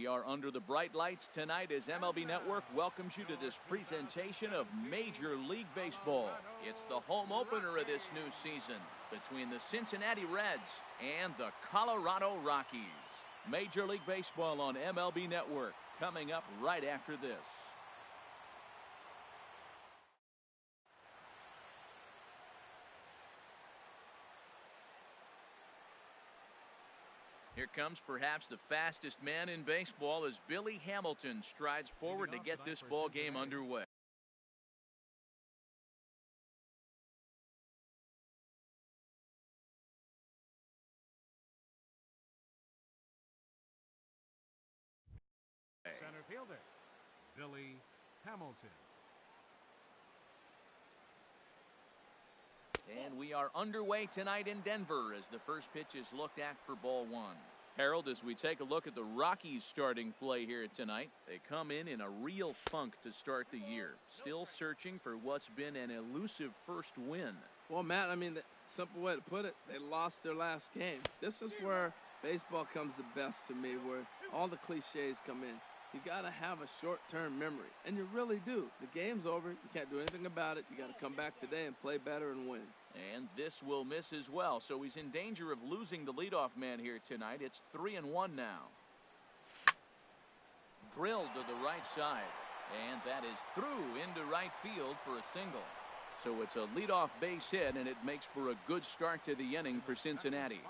We are under the bright lights tonight as MLB Network welcomes you to this presentation of Major League Baseball. It's the home opener of this new season between the Cincinnati Reds and the Colorado Rockies. Major League Baseball on MLB Network coming up right after this. Here comes perhaps the fastest man in baseball as Billy Hamilton strides forward to get this ball game underway. Center fielder, Billy Hamilton. And we are underway tonight in Denver as the first pitch is looked at for ball one. Harold, as we take a look at the Rockies starting play here tonight, they come in a real funk to start the year. Still searching for what's been an elusive first win. Well, Matt, I mean, the simple way to put it, they lost their last game. This is where baseball comes the best to me, where all the cliches come in. You got to have a short-term memory, and you really do. The game's over. You can't do anything about it. You got to come back today and play better and win. And this will miss as well, so he's in danger of losing the leadoff man here tonight. It's 3-1 now. Drilled to the right side, and that is through into right field for a single. So it's a leadoff base hit, and it makes for a good start to the inning for Cincinnati.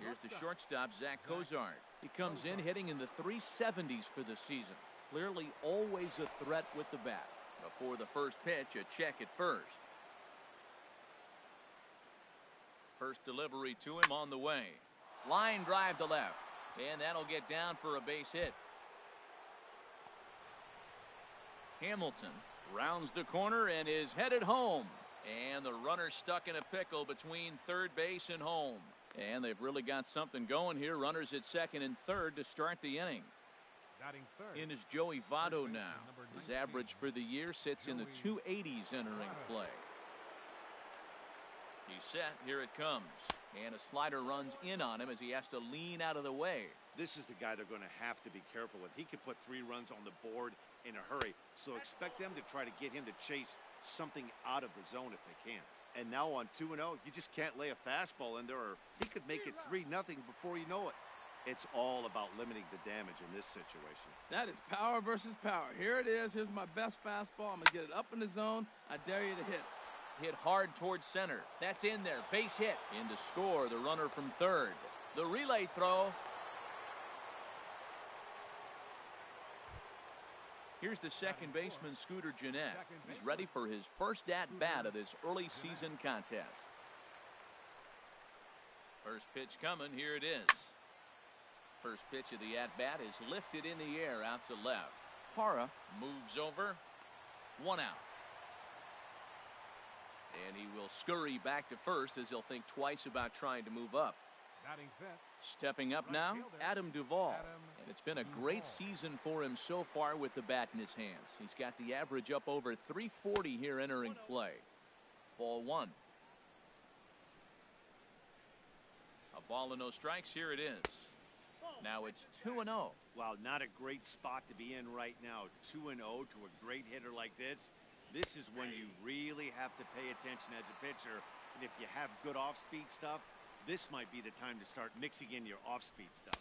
Here's the shortstop, Zach Cozart. He comes in hitting in the 370s for the season. Clearly always a threat with the bat. Before the first pitch, a check at first. First delivery to him on the way. Line drive to left. And that'll get down for a base hit. Hamilton rounds the corner and is headed home. And the runner stuck in a pickle between third base and home. And they've really got something going here. Runners at second and third to start the inning. In is Joey Votto now. His average for the year sits in the 280s entering play. He's set. Here it comes. And a slider runs in on him as he has to lean out of the way. This is the guy they're going to have to be careful with. He could put 3 runs on the board in a hurry. So expect them to try to get him to chase something out of the zone if they can. And now on 2-0, you just can't lay a fastball in there, or he could make it 3-0 before you know it. It's all about limiting the damage in this situation. That is power versus power. Here it is. Here's my best fastball. I'm going to get it up in the zone. I dare you to hit it. Hit hard towards center. That's in there. Base hit. In to score the runner from third. The relay throw. Here's the second baseman, Scooter Gennett. He's ready for his first at-bat of this early season contest. First pitch coming. Here it is. First pitch of the at-bat is lifted in the air out to left. Parra moves over. 1 out. And he will scurry back to first as he'll think twice about trying to move up. Stepping up now, Adam Duvall. And it's been a great season for him so far with the bat in his hands. He's got the average up over 340 here entering play. Ball 1. A ball and no strikes. Here it is. Now it's 2-0. Wow, not a great spot to be in right now. 2-0 to a great hitter like this. This is when you really have to pay attention as a pitcher. And if you have good off-speed stuff, this might be the time to start mixing in your off-speed stuff.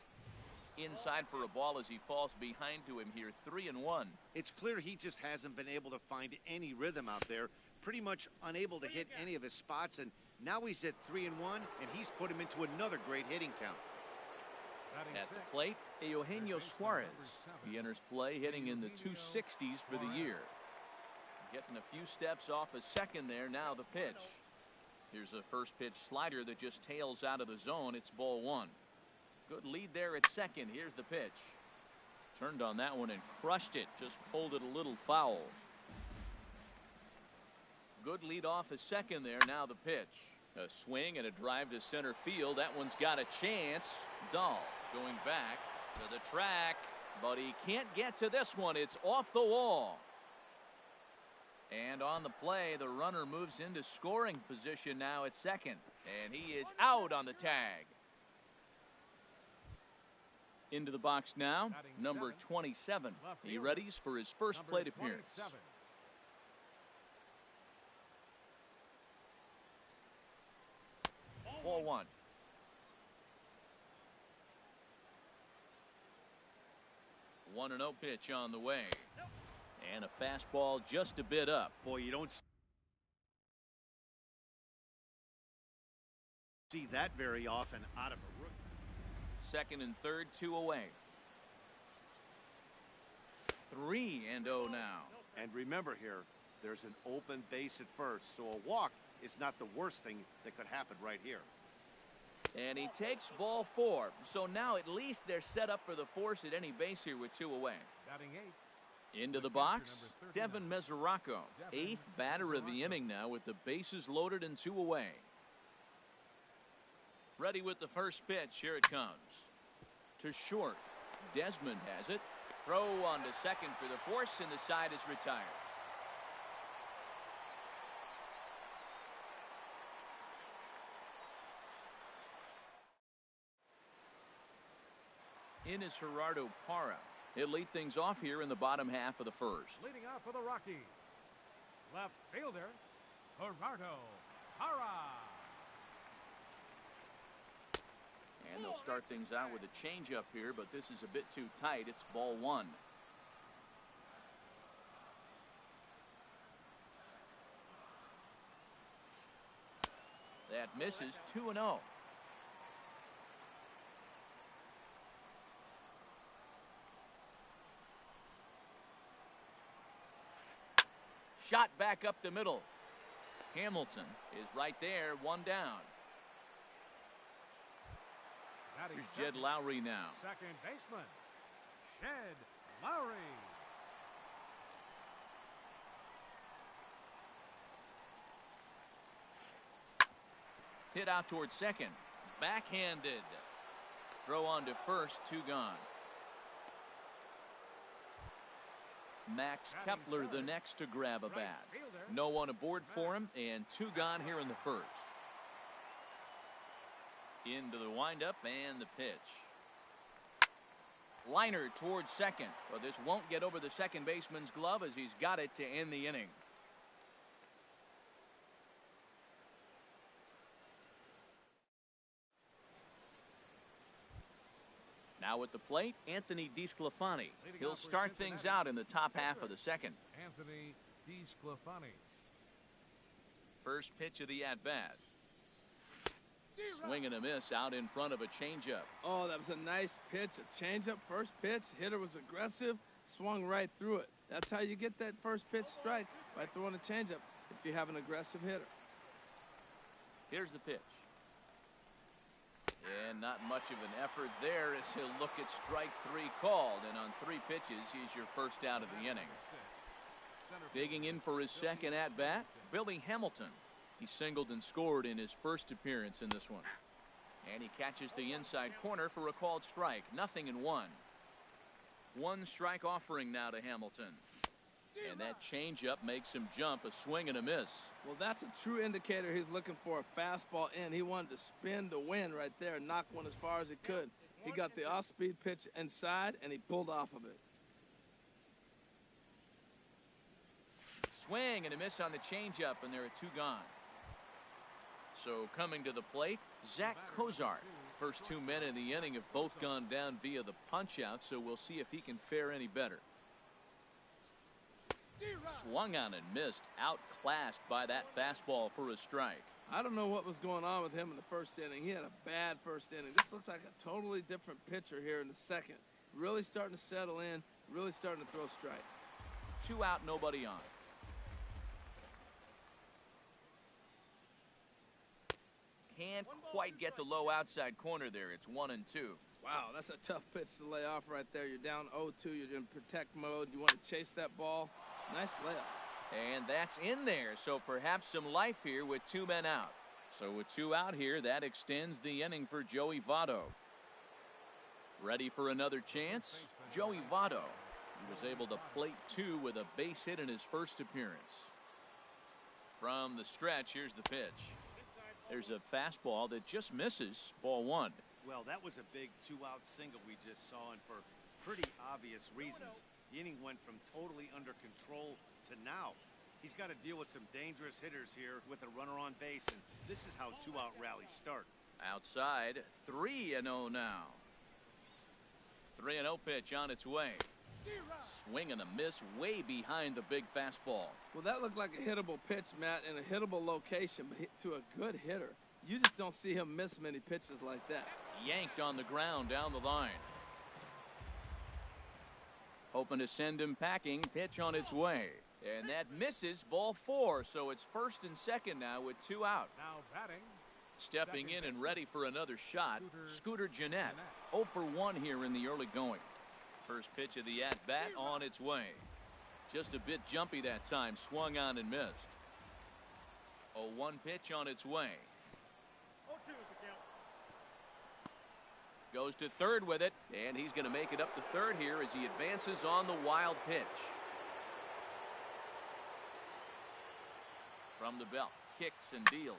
Inside for a ball as he falls behind to him here, 3-1. It's clear he just hasn't been able to find any rhythm out there. Pretty much unable to hit any of his spots, and now he's at 3-1, and he's put him into another great hitting count. At the plate, Eugenio Suarez. He enters play hitting in the 260s for the year. Getting a few steps off a second there. Now the pitch. Here's a first pitch slider that just tails out of the zone. It's ball 1. Good lead there at second. Here's the pitch. Turned on that one and crushed it. Just pulled it a little foul. Good lead off a second there. Now the pitch. A swing and a drive to center field. That one's got a chance. Dahl going back to the track, but he can't get to this one. It's off the wall. And on the play, the runner moves into scoring position now at second. And he is out on the tag. Into the box now, number 27. He readies for his first plate appearance. Ball one. One and 0 pitch on the way. And a fastball just a bit up. Boy, you don't see that very often out of a rookie. Second and third, 2 away. 3-0 now. And remember here, there's an open base at first, so a walk is not the worst thing that could happen right here. And he takes ball 4. So now at least they're set up for the force at any base here with 2 away. Into the box, Devin Mesoraco, 8th batter of the inning now with the bases loaded and 2 away. Ready with the first pitch. Here it comes. To short. Desmond has it. Throw on to second for the force, and the side is retired. In is Gerardo Parra. He'll lead things off here in the bottom half of the first. Leading off for the Rockies, left fielder, Gerardo Parra. And they'll start things out with a changeup here, but this is a bit too tight. It's ball 1. That misses. 2-0. Shot back up the middle. Hamilton is right there, 1 down. Here's Jed Lowry now. Second baseman, Jed Lowry. Hit out towards second. Backhanded. Throw on to first, 2 gone. Max Kepler the next to grab a bat. No one aboard for him, and 2 gone here in the first. Into the windup and the pitch. Liner towards second. Well, this won't get over the second baseman's glove as he's got it to end the inning. Now at the plate, Anthony DeSclafani. He'll start things out in the top half of the second. Anthony DeSclafani. First pitch of the at-bat. Swing and a miss out in front of a changeup. Oh, that was a nice pitch, a changeup, first pitch. Hitter was aggressive, swung right through it. That's how you get that first pitch strike, by throwing a changeup if you have an aggressive hitter. Here's the pitch. And not much of an effort there as he'll look at strike 3 called. And on 3 pitches, he's your first out of the inning. Digging in for his second at-bat, Billy Hamilton. He singled and scored in his first appearance in this one. And he catches the inside corner for a called strike. 0-1. 1 strike offering now to Hamilton. And that changeup makes him jump. A swing and a miss. Well, that's a true indicator he's looking for a fastball in. He wanted to spin to win right there, knock one as far as he could. He got the off-speed pitch inside, and he pulled off of it. Swing and a miss on the changeup, and there are 2 gone. So coming to the plate, Zach Cozart. First 2 men in the inning have both gone down via the punch-out, so we'll see if he can fare any better. Swung on and missed, outclassed by that fastball for a strike. I don't know what was going on with him in the first inning. He had a bad first inning. This looks like a totally different pitcher here in the second. Really starting to settle in, really starting to throw strike. 2 out, nobody on. Can't quite get the low outside corner there. It's 1-2. Wow, that's a tough pitch to lay off right there. You're down 0-2. You're in protect mode. You want to chase that ball. Nice layup. And that's in there. So perhaps some life here with 2 men out. So with 2 out here, that extends the inning for Joey Votto. Ready for another chance? Joey Votto. He was able to plate 2 with a base hit in his first appearance. From the stretch, here's the pitch. There's a fastball that just misses. Ball 1. Well, that was a big two-out single we just saw, and for pretty obvious reasons. The inning went from totally under control to now. He's got to deal with some dangerous hitters here with a runner on base, and this is how two-out rallies start. Outside, 3-0 now. 3-0 pitch on its way. Swing and a miss way behind the big fastball. Well, that looked like a hittable pitch, Matt, in a hittable location, but to a good hitter. You just don't see him miss many pitches like that. Yanked on the ground down the line. Hoping to send him packing. Pitch on its way. And that misses. Ball 4. So it's first and second now with 2 out. Now batting. Stepping in and ready for another shot, Scooter Gennett. 0 for 1 here in the early going. First pitch of the at-bat on its way. Just a bit jumpy that time. Swung on and missed. 0-1 pitch on its way. Goes to third with it, and he's going to make it up to third here as he advances on the wild pitch. From the belt, kicks and deals.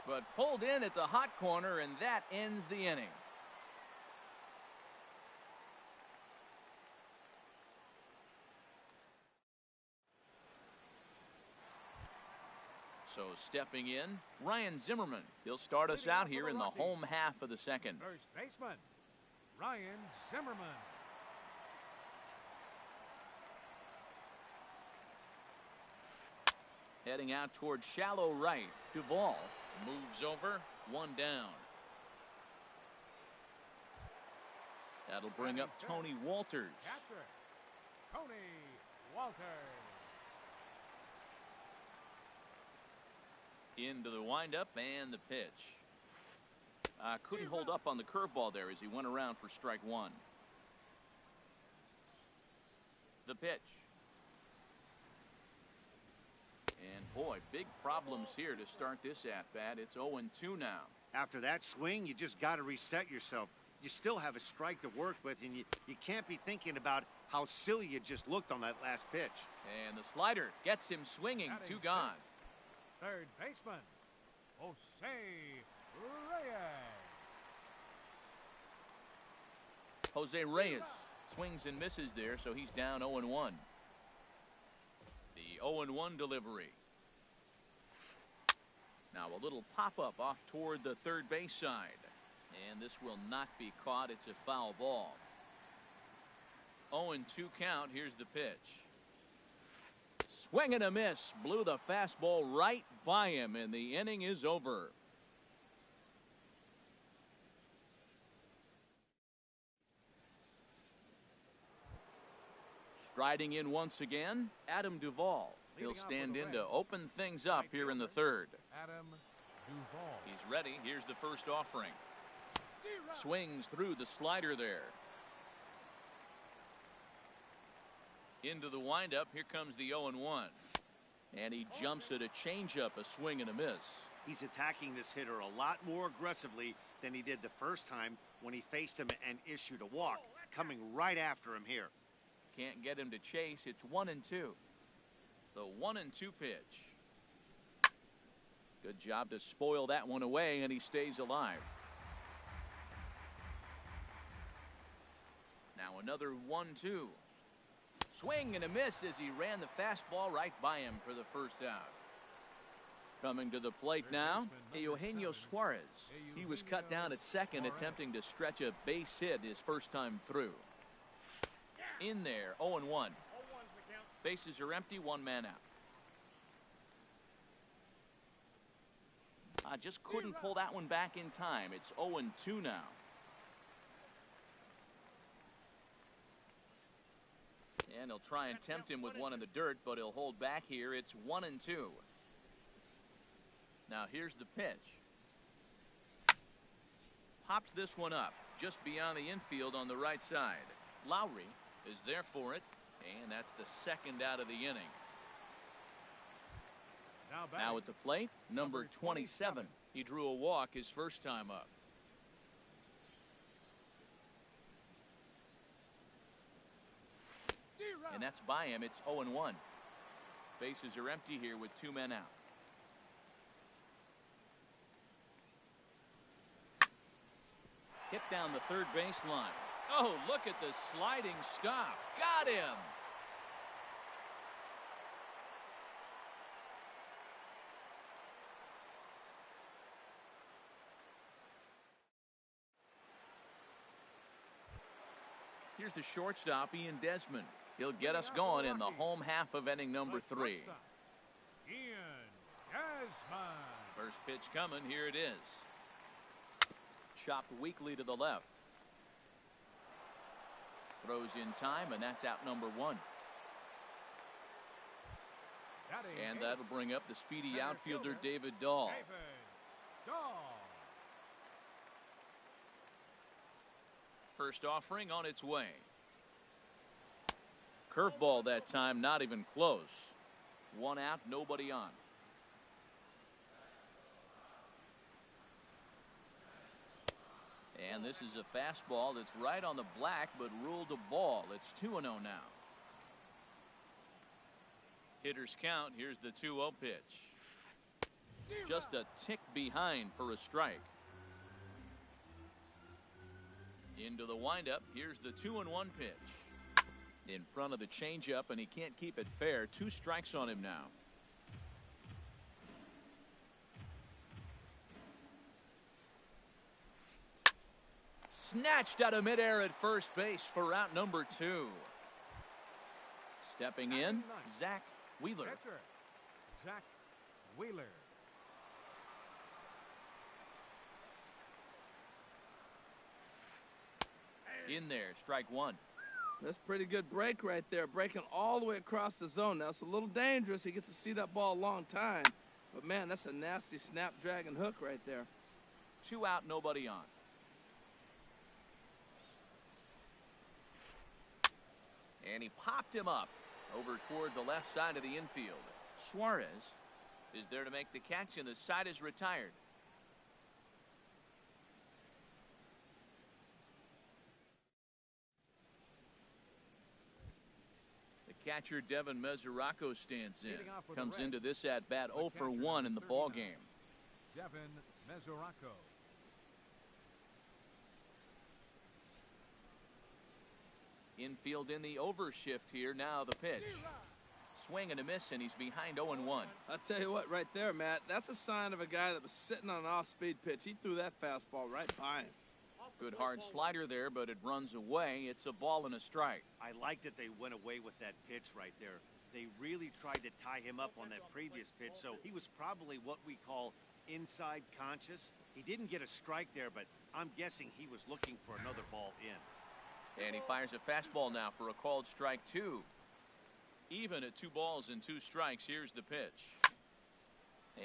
But pulled in at the hot corner, and that ends the inning. So stepping in, Ryan Zimmerman. He'll start us out here in the home half of the second. First baseman, Ryan Zimmerman. Heading out towards shallow right. Duvall moves over, 1 down. That'll bring up Tony Walters. Catcher, Tony Walters. Into the windup and the pitch. Couldn't hold up on the curveball there as he went around for strike 1. The pitch. And boy, big problems here to start this at-bat. It's 0-2 now. After that swing, you just got to reset yourself. You still have a strike to work with, and you can't be thinking about how silly you just looked on that last pitch. And the slider gets him swinging. 2 gone. Third baseman, Jose Reyes. Jose Reyes swings and misses there, so he's down 0-1. The 0-1 delivery. Now a little pop-up off toward the third base side. And this will not be caught. It's a foul ball. 0-2 count. Here's the pitch. Swing and a miss. Blew the fastball right by him, and the inning is over. Striding in once again, Adam Duvall. He'll stand in to open things up here in the third. Adam Duvall. He's ready. Here's the first offering. Swings through the slider there. Into the windup. Here comes the 0-1. And he jumps at a changeup, a swing and a miss. He's attacking this hitter a lot more aggressively than he did the first time when he faced him and issued a walk. Coming right after him here. Can't get him to chase. It's 1-2. The 1-2 pitch. Good job to spoil that one away, and he stays alive. Now another 1-2. Swing and a miss as he ran the fastball right by him for the first out. Coming to the plate now, Eugenio Suarez. He was cut down at second, attempting to stretch a base hit his first time through. In there, 0-1. Bases are empty, 1 man out. I just couldn't pull that one back in time. It's 0-2 now. And he'll try and tempt him with one in the dirt, but he'll hold back here. It's 1-2. Now here's the pitch. Pops this one up just beyond the infield on the right side. Lowry is there for it, and that's the second out of the inning. Now at the plate, number 27. He drew a walk his first time up. And that's by him. It's 0-1. Bases are empty here with 2 men out. Hit down the third baseline. Oh, look at the sliding stop. Got him. Here's the shortstop, Ian Desmond. He'll get us going in the home half of inning number 3. Ian Desmond. First pitch coming. Here it is. Chopped weakly to the left. Throws in time, and that's out number 1. And that'll bring up the speedy outfielder David Dahl. First offering on its way. Curveball that time, not even close. 1 out, nobody on. And this is a fastball that's right on the black, but ruled a ball. It's 2-0 now. Hitters count. Here's the 2-0 pitch. Just a tick behind for a strike. Into the windup. Here's the 2-1 pitch. In front of the changeup, and he can't keep it fair. 2 strikes on him now. Snatched out of midair at first base for out number 2. Stepping in, Zach Wheeler. Catcher, Zach Wheeler. In there, strike 1. That's a pretty good break right there, breaking all the way across the zone. Now, it's a little dangerous. He gets to see that ball a long time. But, man, that's a nasty snapdragon hook right there. 2 out, nobody on. And he popped him up over toward the left side of the infield. Suarez is there to make the catch, and the side is retired. The catcher, Devin Mesoraco, stands in. Comes into this at-bat 0 for 1 in the ball game. Devin Mesoraco. Infield in the overshift here. Now the pitch. Swing and a miss, and he's behind 0-1. I'll tell you what, right there, Matt, that's a sign of a guy that was sitting on an off-speed pitch. He threw that fastball right by him. Good hard slider there, but it runs away. It's a ball and a strike. I like that they went away with that pitch right there. They really tried to tie him up on that previous pitch, so he was probably what we call inside conscious. He didn't get a strike there, but I'm guessing he was looking for another ball in. And he fires a fastball now for a called strike 2. Even at 2 balls and 2 strikes. Here's the pitch.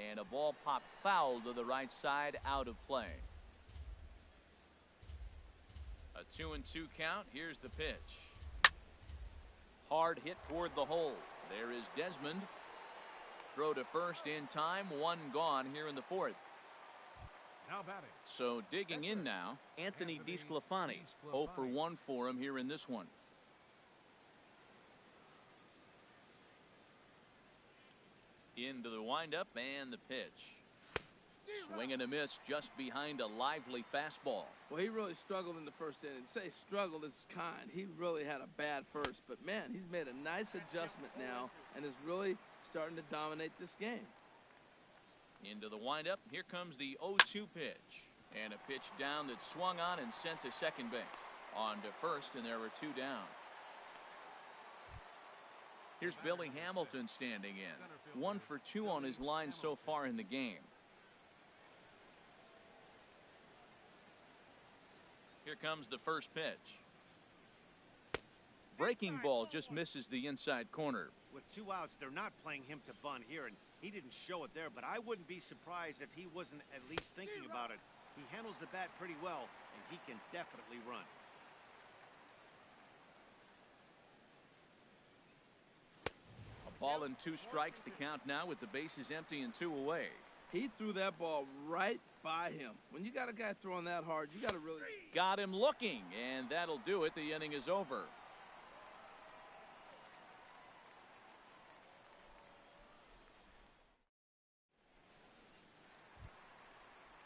And a ball popped foul to the right side, out of play. A 2-2 count. Here's the pitch. Hard hit toward the hole. There is Desmond. Throw to first in time. 1 gone here in the 4th. Now batting. So digging in now, Anthony DeSclafani. 0 for 1 for him here in this one. Into the windup and the pitch. Swing and a miss just behind a lively fastball. Well, he really struggled in the first inning. To say struggled is kind. He really had a bad first. But, man, he's made a nice adjustment now and is really starting to dominate this game. Into the windup. Here comes the 0-2 pitch. And a pitch down that swung on and sent to second base. On to first, and there were 2 down. Here's Billy Hamilton standing in. 1 for 2 on his line so far in the game. Here comes the first pitch. Breaking ball just misses the inside corner. With 2 outs, they're not playing him to bunt here, and he didn't show it there, but I wouldn't be surprised if he wasn't at least thinking about it. He handles the bat pretty well, and he can definitely run. A ball and 2 strikes, the count now with the bases empty and 2 away. He threw that ball right by him. When you got a guy throwing that hard, you got to really... Got him looking, and that'll do it. The inning is over.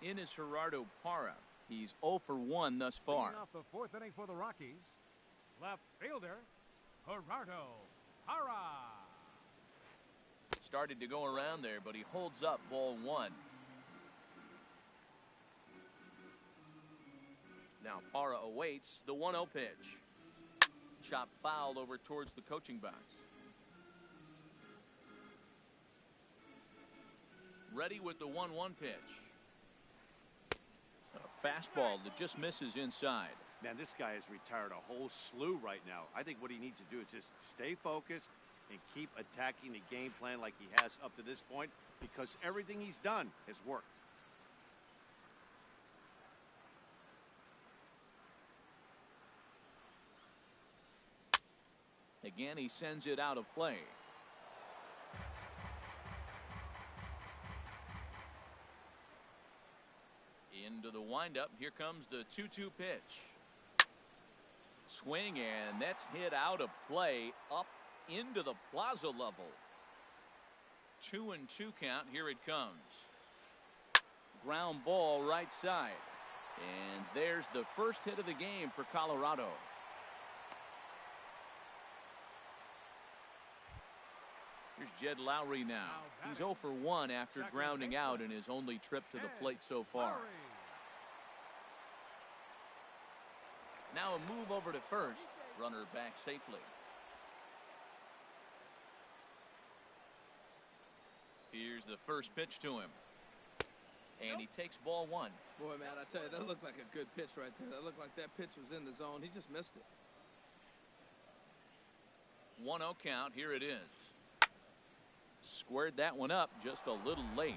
In is Gerardo Parra. He's 0 for 1 thus far. Leading off the fourth inning for the Rockies, left fielder Gerardo Parra. Started to go around there, but he holds up ball 1. Now Parra awaits the 1-0 pitch. Chop foul over towards the coaching box. Ready with the 1-1 pitch. A fastball that just misses inside. Man, this guy has retired a whole slew right now. I think what he needs to do is just stay focused and keep attacking the game plan like he has up to this point, because everything he's done has worked. Again, he sends it out of play. Into the windup. Here comes the 2-2 pitch. Swing, and that's hit out of play up into the plaza level. 2-2 count. Here it comes. Ground ball right side. And there's the first hit of the game for Colorado. Here's Jed Lowry now. He's 0 for 1 after grounding out in his only trip to the plate so far. Now a move over to first. Runner back safely. Here's the first pitch to him. And he takes ball 1. Boy, man, I tell you, that looked like a good pitch right there. That looked like that pitch was in the zone. He just missed it. 1-0 count. Here it is. Squared that one up just a little late.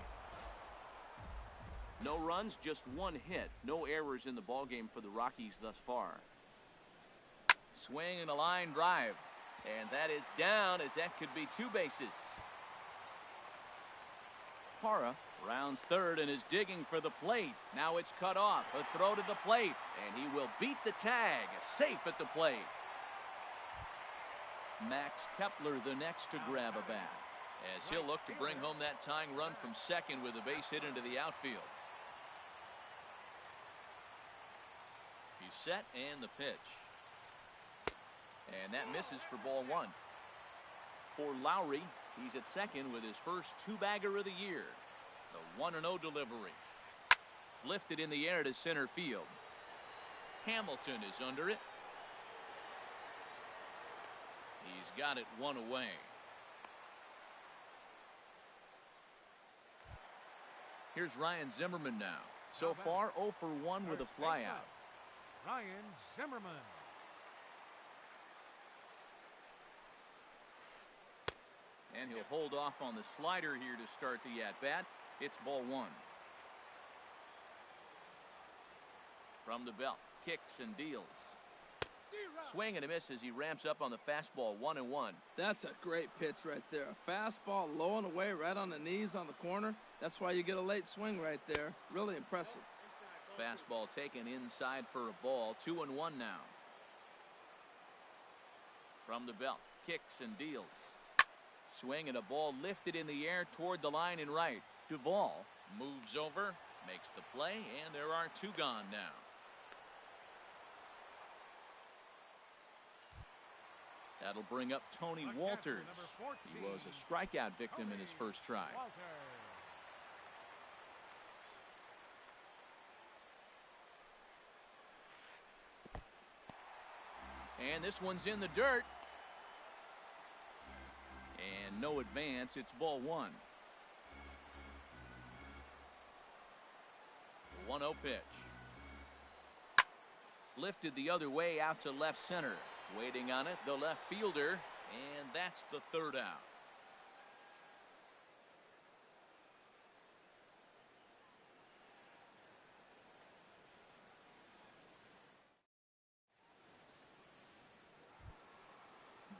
No runs, just 1 hit. No errors in the ballgame for the Rockies thus far. Swing and a line drive. And that is down, as that could be 2 bases. Parra rounds third and is digging for the plate. Now it's cut off. A throw to the plate. And he will beat the tag. Safe at the plate. Max Kepler the next to grab a bat, as he'll look to bring home that tying run from second with a base hit into the outfield. He's set, and the pitch. And that misses for ball 1. For Lowry, he's at second with his first 2-bagger of the year. The 1-0 delivery. Lifted in the air to center field. Hamilton is under it. He's got it 1 away. Here's Ryan Zimmerman now. So far, 0 for 1 with a flyout. Ryan Zimmerman. And he'll hold off on the slider here to start the at-bat. It's ball 1. From the belt, kicks and deals. Swing and a miss as he ramps up on the fastball. 1-1. That's a great pitch right there. A fastball low and away right on the knees on the corner. That's why you get a late swing right there. Really impressive. Fastball taken inside for a ball. 2-1 now. From the belt, kicks and deals. Swing and a ball lifted in the air toward the line and right. Duvall moves over, makes the play, and there are 2 gone now. That'll bring up Tony Walters. He was a strikeout victim in his first try. And this one's in the dirt. And no advance. It's ball 1. The 1-0 pitch. Lifted the other way out to left center. Waiting on it, the left fielder, and that's the 3rd out.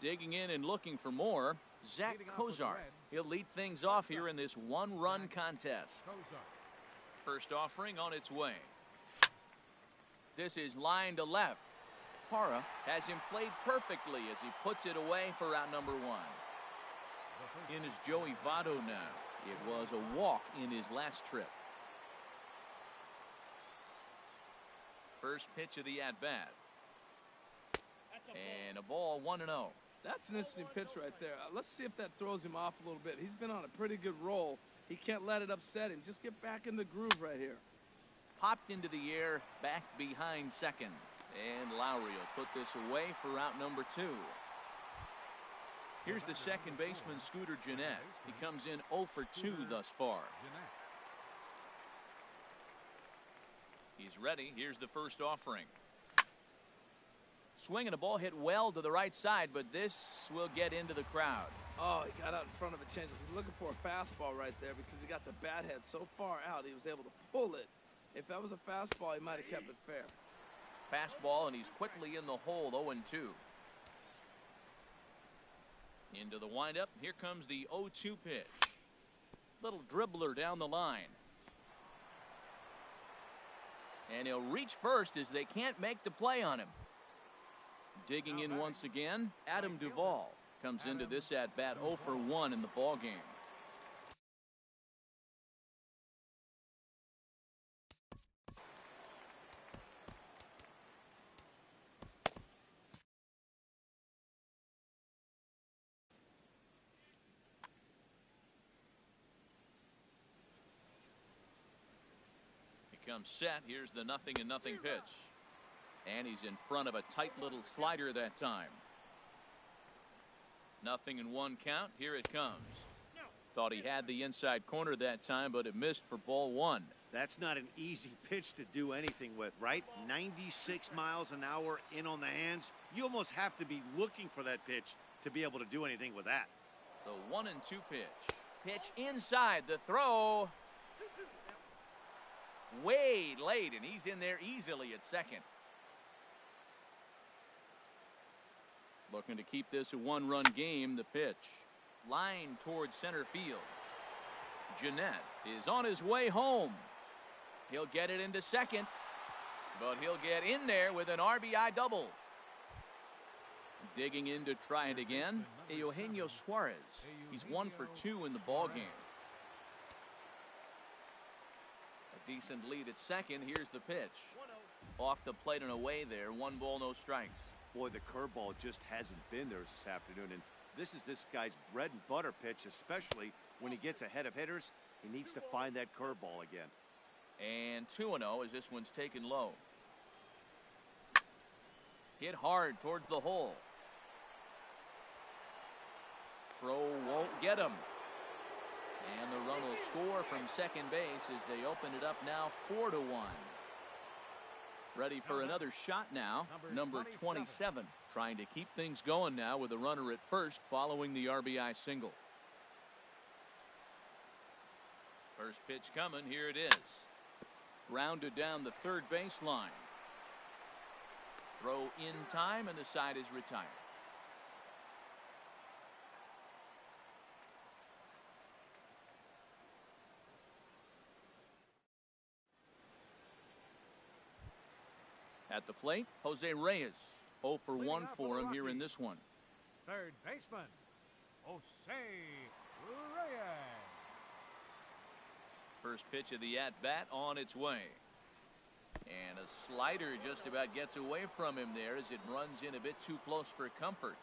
Digging in and looking for more, Zach Kozar. He'll lead things off here in this 1-run contest. First offering on its way. This is line to left. Parra has him played perfectly as he puts it away for out number 1. In is Joey Votto now. It was a walk in his last trip. First pitch of the at-bat. And a ball 1-0. That's an interesting pitch right there. Let's see if that throws him off a little bit. He's been on a pretty good roll. He can't let it upset him. Just get back in the groove right here. Popped into the air, back behind second. And Lowry will put this away for out number 2. Here's the second baseman, Scooter Gennett. He comes in 0 for 2 thus far. He's ready. Here's the first offering. Swinging a ball hit well to the right side, but this will get into the crowd. Oh, he got out in front of a changeup. He's looking for a fastball right there because he got the bat head so far out he was able to pull it. If that was a fastball, he might have kept it fair. Fastball, and he's quickly in the hole, 0-2. Into the windup. Here comes the 0-2 pitch. Little dribbler down the line. And he'll reach first as they can't make the play on him. Digging in once again, Adam Duvall comes into this at-bat 0 for 1 in the ball game. He comes set. Here's the 0-0 pitch. And he's in front of a tight little slider that time. 0-1 count. Here it comes. Thought he had the inside corner that time, but it missed for ball 1. That's not an easy pitch to do anything with, right? 96 miles an hour in on the hands. You almost have to be looking for that pitch to be able to do anything with that. The 1-2 pitch. Pitch inside. The throw. Way late, and he's in there easily at second. Looking to keep this a one-run game. The pitch. Line towards center field. Gennett is on his way home. He'll get it into second, but he'll get in there with an RBI double. Digging in to try it again, Eugenio Suarez. He's 1 for 2 in the ball game. A decent lead at second. Here's the pitch. Off the plate and away there. 1 ball, no strikes. Boy, the curveball just hasn't been there this afternoon, and this is this guy's bread and butter pitch, especially when he gets ahead of hitters. He needs to find that curveball again. And 2-0 as this one's taken low. Hit hard towards the hole. Throw won't get him. And the run will score from second base as they open it up now 4-1. Ready for another shot now. Number 27. Trying to keep things going now with a runner at first following the RBI single. First pitch coming. Here it is. Grounded down the third baseline. Throw in time, and the side is retired. At the plate, Jose Reyes. 0 for 1 for him here in this one. Third baseman, Jose Reyes. First pitch of the at-bat on its way. And a slider just about gets away from him there as it runs in a bit too close for comfort.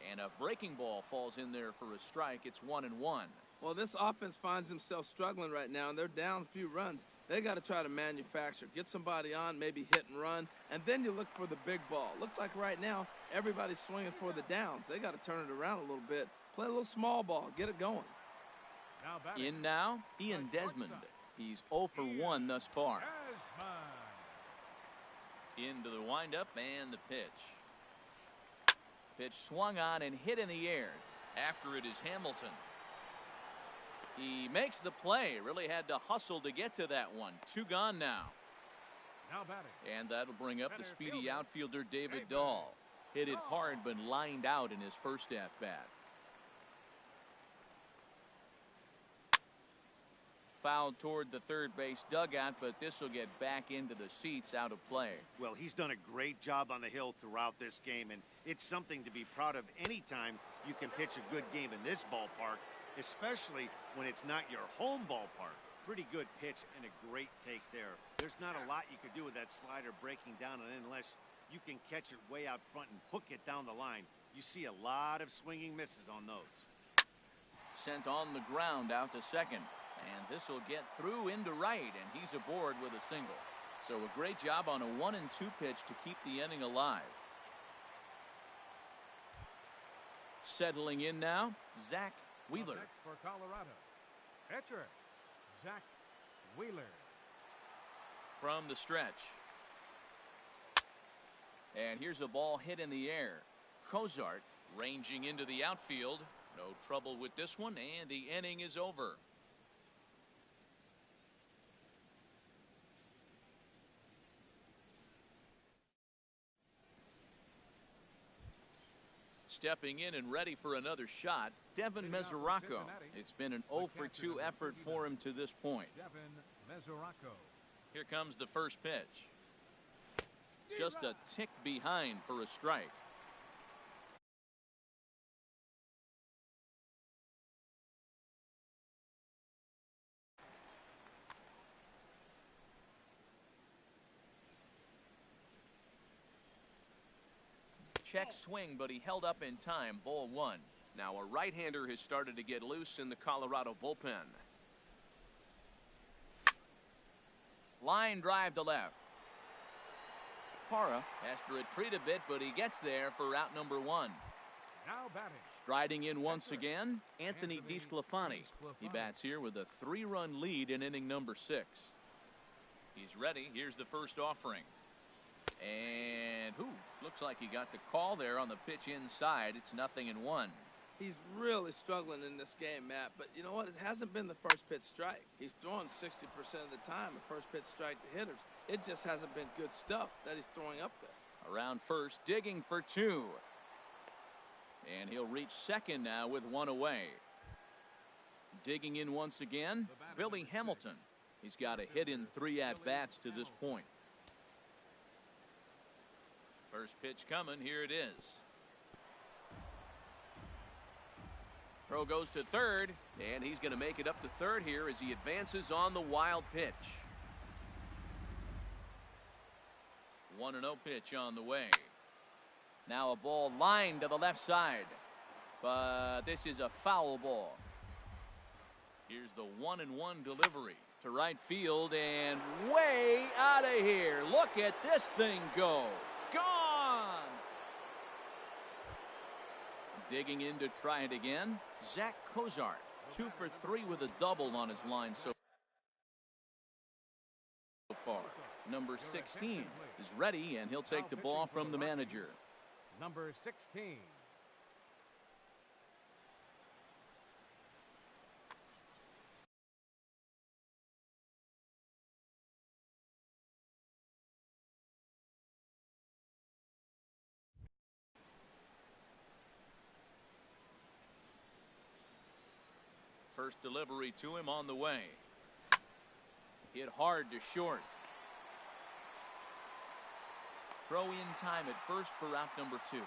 And a breaking ball falls in there for a strike. It's 1-1. Well, this offense finds themselves struggling right now, and they're down a few runs. They got to try to manufacture, get somebody on, maybe hit and run, and then you look for the big ball. Looks like right now everybody's swinging for the downs. They got to turn it around a little bit, play a little small ball, get it going. In now, Ian Desmond. He's 0 for 1 thus far. Into the windup and the pitch. Pitch swung on and hit in the air. After it is Hamilton. He makes the play. Really had to hustle to get to that one. 2 gone now. And that'll bring up the speedy outfielder David Dahl. Hit it hard but lined out in his first at-bat. Fouled toward the third base dugout, but this will get back into the seats, out of play. Well, he's done a great job on the hill throughout this game, and it's something to be proud of anytime you can pitch a good game in this ballpark, especially when it's not your home ballpark. Pretty good pitch and a great take there. There's not a lot you could do with that slider breaking down on it unless you can catch it way out front and hook it down the line. You see a lot of swinging misses on those. Sent on the ground out to second. And this will get through into right, and he's aboard with a single. So a great job on a 1-2 pitch to keep the inning alive. Settling in now, Zach Wheeler. Next for Colorado, pitcher Zach Wheeler. From the stretch. And here's a ball hit in the air. Cozart ranging into the outfield. No trouble with this one, and the inning is over. Stepping in and ready for another shot, Devin Mesoraco. It's been an 0-for-2 effort for him to this point. Devin Mesoraco. Here comes the first pitch. Just a tick behind for a strike. Check swing, but he held up in time. Ball one. Now a right-hander has started to get loose in the Colorado bullpen. Line drive to left. Parra has to retreat a bit, but he gets there for out number one. Now batting. Striding in once again, Anthony DeSclafani. He bats here with a 3-run lead in inning number 6. He's ready. Here's the first offering. And looks like he got the call there on the pitch inside. It's 0-1. He's really struggling in this game, Matt. But you know what? It hasn't been the first pitch strike. He's throwing 60% of the time a first pitch strike to hitters. It just hasn't been good stuff that he's throwing up there. Around first, digging for 2. And he'll reach second now with 1 away. Digging in once again, Billy Hamilton. He's got a hit in 3 at-bats to this point. First pitch coming. Here it is. Throw goes to third, and he's going to make it up to third here as he advances on the wild pitch. 1-0 pitch on the way. Now a ball lined to the left side, but this is a foul ball. Here's the 1-1 delivery to right field and way out of here. Look at this thing go. Gone! Digging in to try it again, Zach Cozart. 2 for 3 with a double on his line so far. Number 16 is ready, and he'll take the ball from the manager. Number 16. First delivery to him on the way. Hit hard to short. Throw in time at first for out number 2.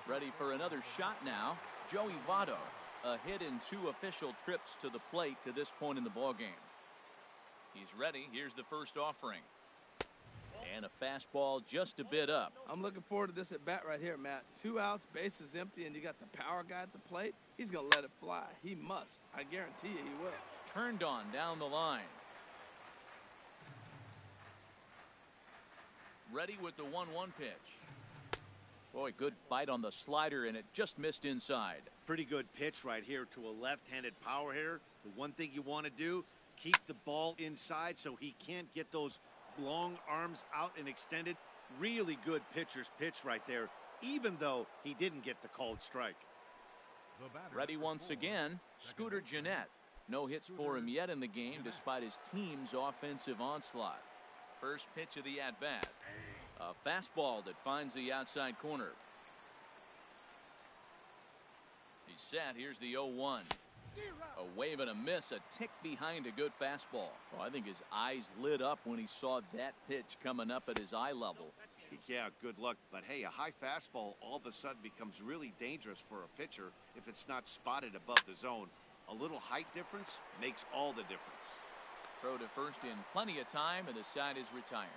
Ready for another shot now. Joey Votto. A hit in 2 official trips to the plate to this point in the ballgame. He's ready. Here's the first offering. And a fastball just a bit up. I'm looking forward to this at bat right here, Matt. 2 outs, bases empty, and you got the power guy at the plate. He's going to let it fly. He must. I guarantee you he will. Turned on down the line. Ready with the 1-1 pitch. Boy, good bite on the slider, and it just missed inside. Pretty good pitch right here to a left-handed power hitter. The one thing you want to do, keep the ball inside so he can't get those long arms out and extended. Really good pitcher's pitch right there, even though he didn't get the called strike. Ready once again, Scooter Gennett. No hits for him yet in the game despite his team's offensive onslaught. First pitch of the at-bat. A fastball that finds the outside corner. He's set. Here's the 0-1. A wave and a miss, a tick behind a good fastball. Oh, I think his eyes lit up when he saw that pitch coming up at his eye level. Yeah, good luck. But, hey, a high fastball all of a sudden becomes really dangerous for a pitcher if it's not spotted above the zone. A little height difference makes all the difference. Throw to first in plenty of time, and the side is retired.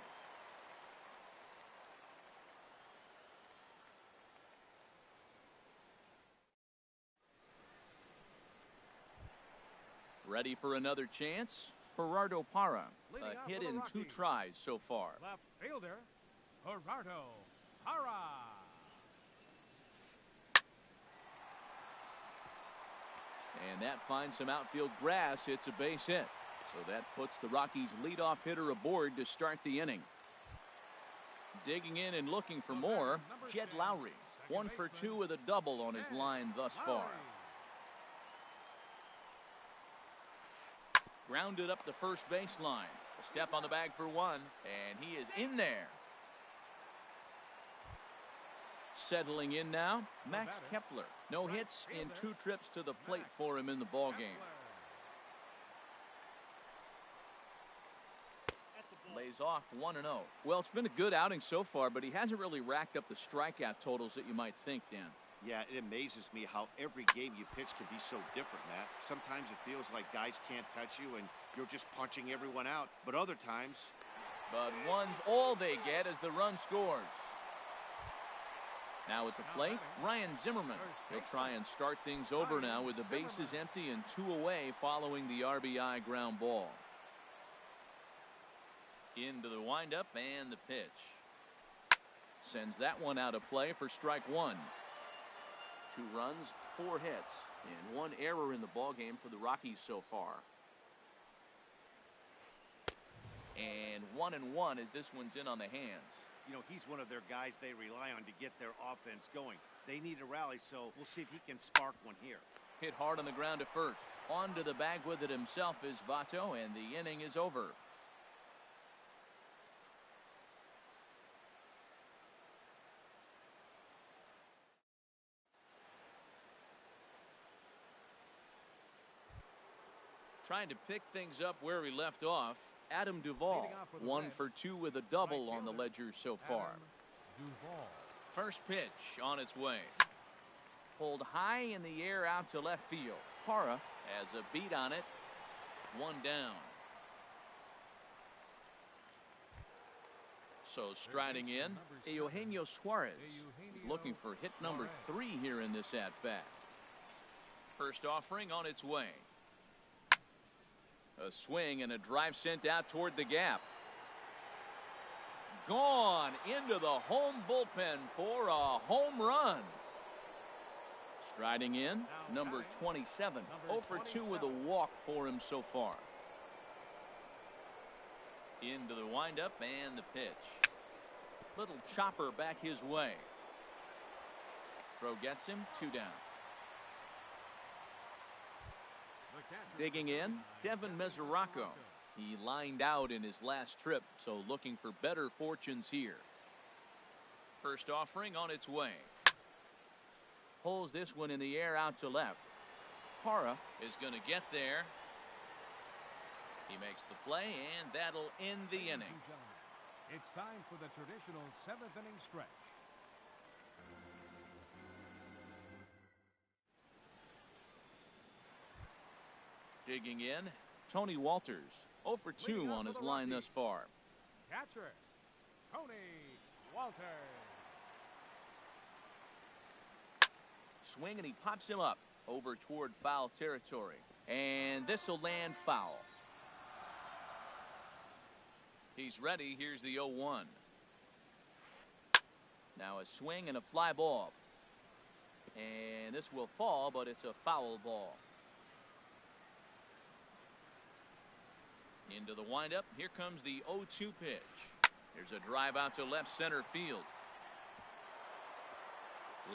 Ready for another chance? Gerardo Parra, a hit in 2 tries so far. Left fielder, Gerardo Parra. And that finds some outfield grass. It's a base hit. So that puts the Rockies' leadoff hitter aboard to start the inning. Digging in and looking for more, Jed Lowry. 1 for 2 with a double on his line thus far. Grounded up the first baseline. A step on the bag for 1, and he is in there. Settling in now, Max Kepler. No hits in 2 trips to the plate for him in the ballgame. Lays off 1-0. Well, it's been a good outing so far, but he hasn't really racked up the strikeout totals that you might think, Dan. Yeah, it amazes me how every game you pitch can be so different, Matt. Sometimes it feels like guys can't touch you and you're just punching everyone out. But other times... But 1's all they get as the run scores. Now at the plate, Ryan Zimmerman. He'll try and start things over now with the bases empty and 2 away following the RBI ground ball. Into the windup and the pitch. Sends that one out of play for strike 1. 2 runs, 4 hits, and 1 error in the ballgame for the Rockies so far. And 1-1 as this one's in on the hands. You know, he's one of their guys they rely on to get their offense going. They need a rally, so we'll see if he can spark one here. Hit hard on the ground to first. On to the bag with it himself is Votto, and the inning is over. Trying to pick things up where he left off, Adam Duvall. 1 for 2 with a double on the ledger so far. First pitch on its way. Pulled high in the air out to left field. Parra has a beat on it. 1 down. So striding in, Eugenio Suarez. He's looking for hit number 3 here in this at-bat. First offering on its way. A swing and a drive sent out toward the gap. Gone into the home bullpen for a home run. Striding in, number 27. 0 for 2 with a walk for him so far. Into the windup and the pitch. Little chopper back his way. Throw gets him, 2 down. Digging in, Devin Mesoraco. He lined out in his last trip, so looking for better fortunes here. First offering on its way. Pulls this one in the air out to left. Parra is going to get there. He makes the play, and that'll end the inning. It's time for the traditional 7th inning stretch. Digging in, Tony Walters. 0 for 2 on his line thus far. Catcher, Tony Walters. Swing, and he pops him up over toward foul territory. And this will land foul. He's ready. Here's the 0-1. Now a swing and a fly ball. And this will fall, but it's a foul ball. Into the windup. Here comes the 0-2 pitch. There's a drive out to left center field.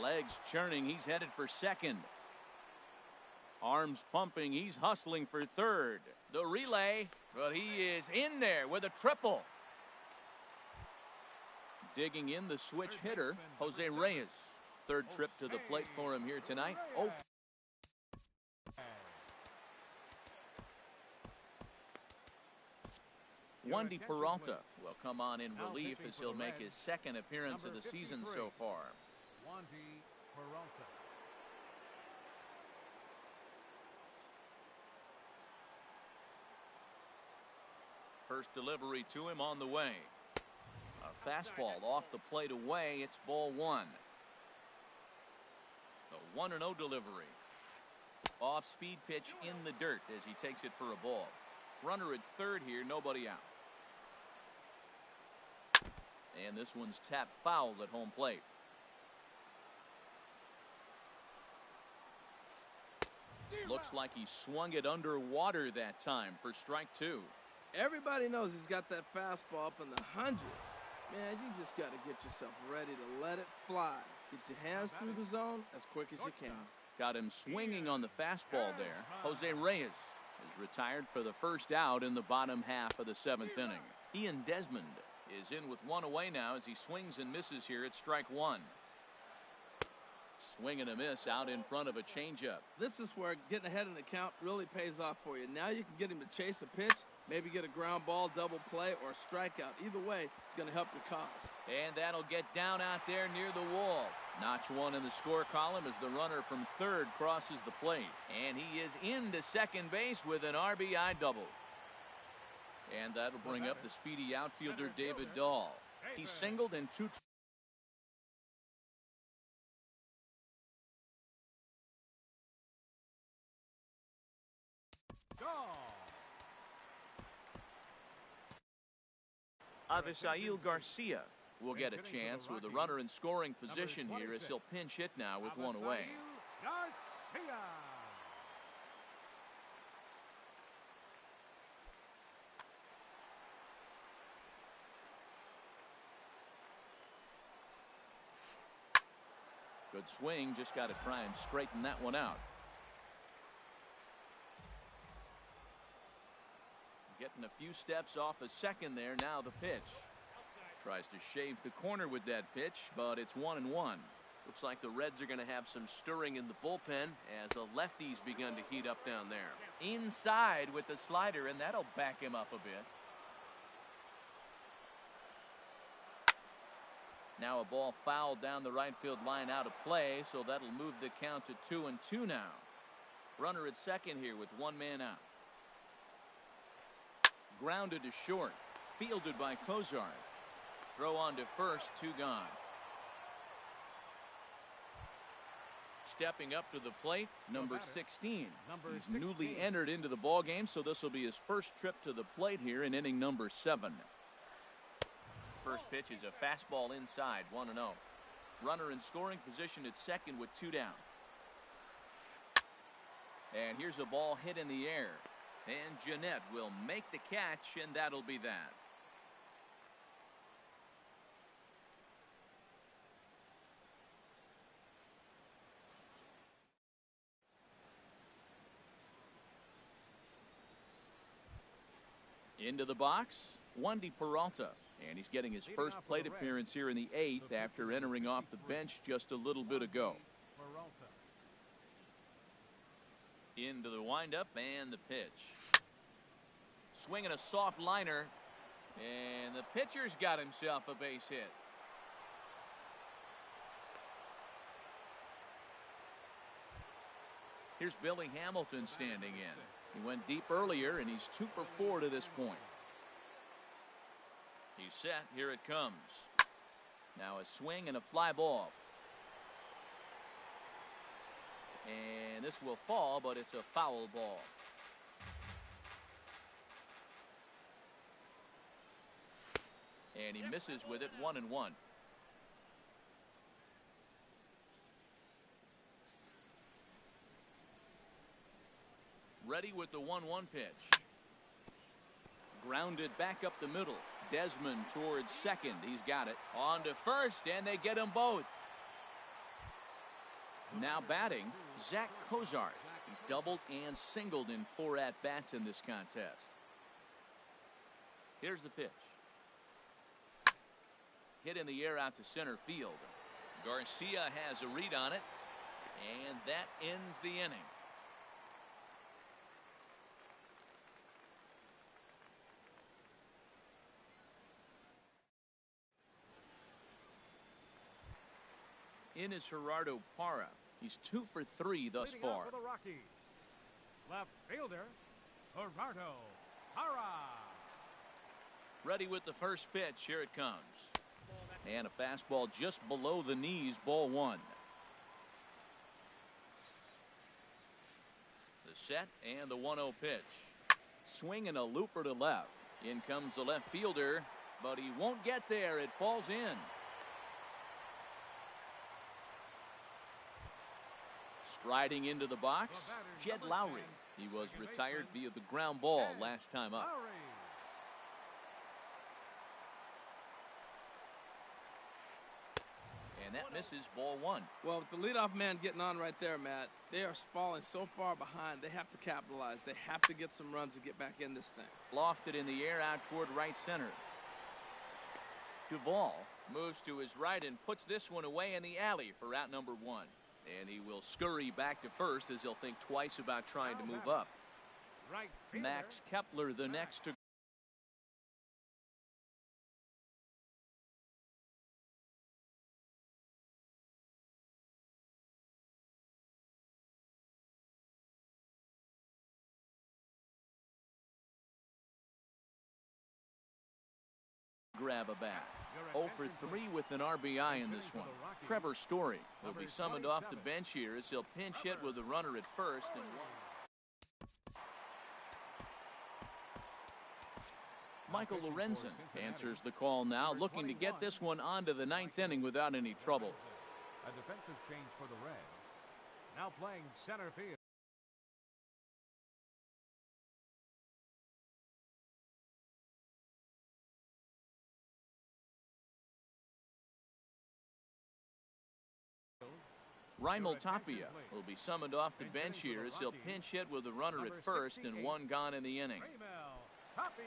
Legs churning. He's headed for second. Arms pumping. He's hustling for third. The relay, but he is in there with a triple. Digging in, the switch hitter, Jose Reyes. 3rd trip to the plate for him here tonight. Wandy Peralta will come on in relief as he'll make his 2nd appearance of the season so far. Wandy Peralta. First delivery to him on the way. A fastball off the plate away. It's ball one. The 1-0 delivery. Off-speed pitch in the dirt as he takes it for a ball. Runner at third here, nobody out. And this one's tapped foul at home plate. Looks like he swung it underwater that time for strike two. Everybody knows he's got that fastball up in the hundreds. Man, you just got to get yourself ready to let it fly. Get your hands through the zone as quick as you can. Got him swinging on the fastball there. Jose Reyes is retired for the first out in the bottom half of the seventh inning. Ian Desmond is in with one away now as he swings and misses here at strike one. Swing and a miss out in front of a changeup. This is where getting ahead in the count really pays off for you. Now you can get him to chase a pitch, maybe get a ground ball, double play, or a strikeout. Either way, it's going to help your cause. And that'll get down out there near the wall. Notch one in the score column as the runner from third crosses the plate. And he is into second base with an RBI double. And that'll bring up the speedy outfielder David Dahl. He singled in two. Avisail Garcia will get a chance with a runner in scoring position here as he'll pinch hit now with one away. Good swing, just got to try and straighten that one out. Getting a few steps off a second there. Now the pitch. Tries to shave the corner with that pitch, but it's 1-1. Looks like the Reds are going to have some stirring in the bullpen as the lefties begun to heat up down there. Inside with the slider, and that'll back him up a bit. Now a ball fouled down the right field line out of play, so that'll move the count to 2-2 now. Runner at second here with one man out. Grounded to short. Fielded by Cozart. Throw on to first, two gone. Stepping up to the plate, number 16. He's newly entered into the ball game, so this will be his first trip to the plate here in inning number 7. First pitch is a fastball inside, 1-0. Runner in scoring position at second with two down. And here's a ball hit in the air. And Jeanette will make the catch, and that'll be that. Into the box, Wandy Peralta. And he's getting his first plate appearance here in the 8th after entering off the bench just a little bit ago. Into the windup and the pitch. Swinging a soft liner, and the pitcher's got himself a base hit. Here's Billy Hamilton standing in. He went deep earlier, and he's 2 for 4 to this point. He's set. Here it comes. Now a swing and a fly ball. And this will fall, but it's a foul ball. And he misses with it, 1-1. Ready with the 1-1 pitch. Grounded back up the middle. Desmond towards second. He's got it. On to first, and they get them both. Now batting, Zach Cozart. He's doubled and singled in 4 at-bats in this contest. Here's the pitch. Hit in the air out to center field. Garcia has a read on it, and that ends the inning. In is Gerardo Parra. He's 2 for 3 thus far. For the Rockies, left fielder Gerardo Parra. Ready with the first pitch. Here it comes. And a fastball just below the knees, ball one. The set and the 1-0 pitch. Swinging a looper to left. In comes the left fielder, but he won't get there. It falls in. Striding into the box, Jed Lowry. He was retired via the ground ball last time up. And that misses, ball one. Well, with the leadoff man getting on right there, Matt, they are falling so far behind. They have to capitalize. They have to get some runs to get back in this thing. Lofted in the air out toward right center. Duvall moves to his right and puts this one away in the alley for out number one. And he will scurry back to first as he'll think twice about trying to move up. Max Kepler the next to grab a bat. 0 for 3 with an RBI in this one. Trevor Story will be summoned off the bench here as he'll pinch hit with a runner at first and Michael Lorenzen answers the call now, looking to get this one onto the ninth inning without any trouble. A defensive change for the Reds. Now playing center field. Raimel Tapia will be summoned off the bench here as he'll pinch hit with a runner at first and one gone in the inning. Tapia.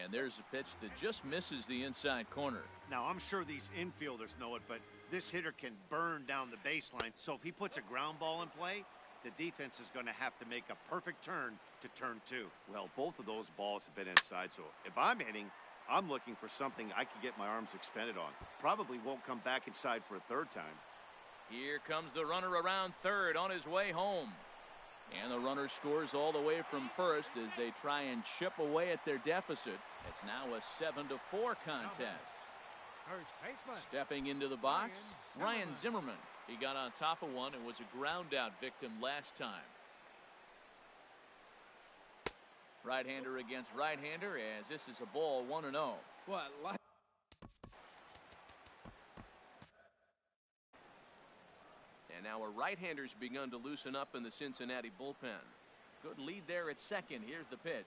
And there's a pitch that just misses the inside corner. Now, I'm sure these infielders know it, but this hitter can burn down the baseline. So if he puts a ground ball in play, the defense is going to have to make a perfect turn to turn two. Well, both of those balls have been inside, so if I'm hitting, I'm looking for something I can get my arms extended on. Probably won't come back inside for a third time. Here comes the runner around third on his way home. And the runner scores all the way from first as they try and chip away at their deficit. It's now a 7-4 contest. Stepping into the box, Ryan Zimmerman. He got on top of one and was a ground out victim last time. Right-hander against right-hander as this is a ball 1-0. What? And now a right-hander's begun to loosen up in the Cincinnati bullpen. Good lead there at second. Here's the pitch.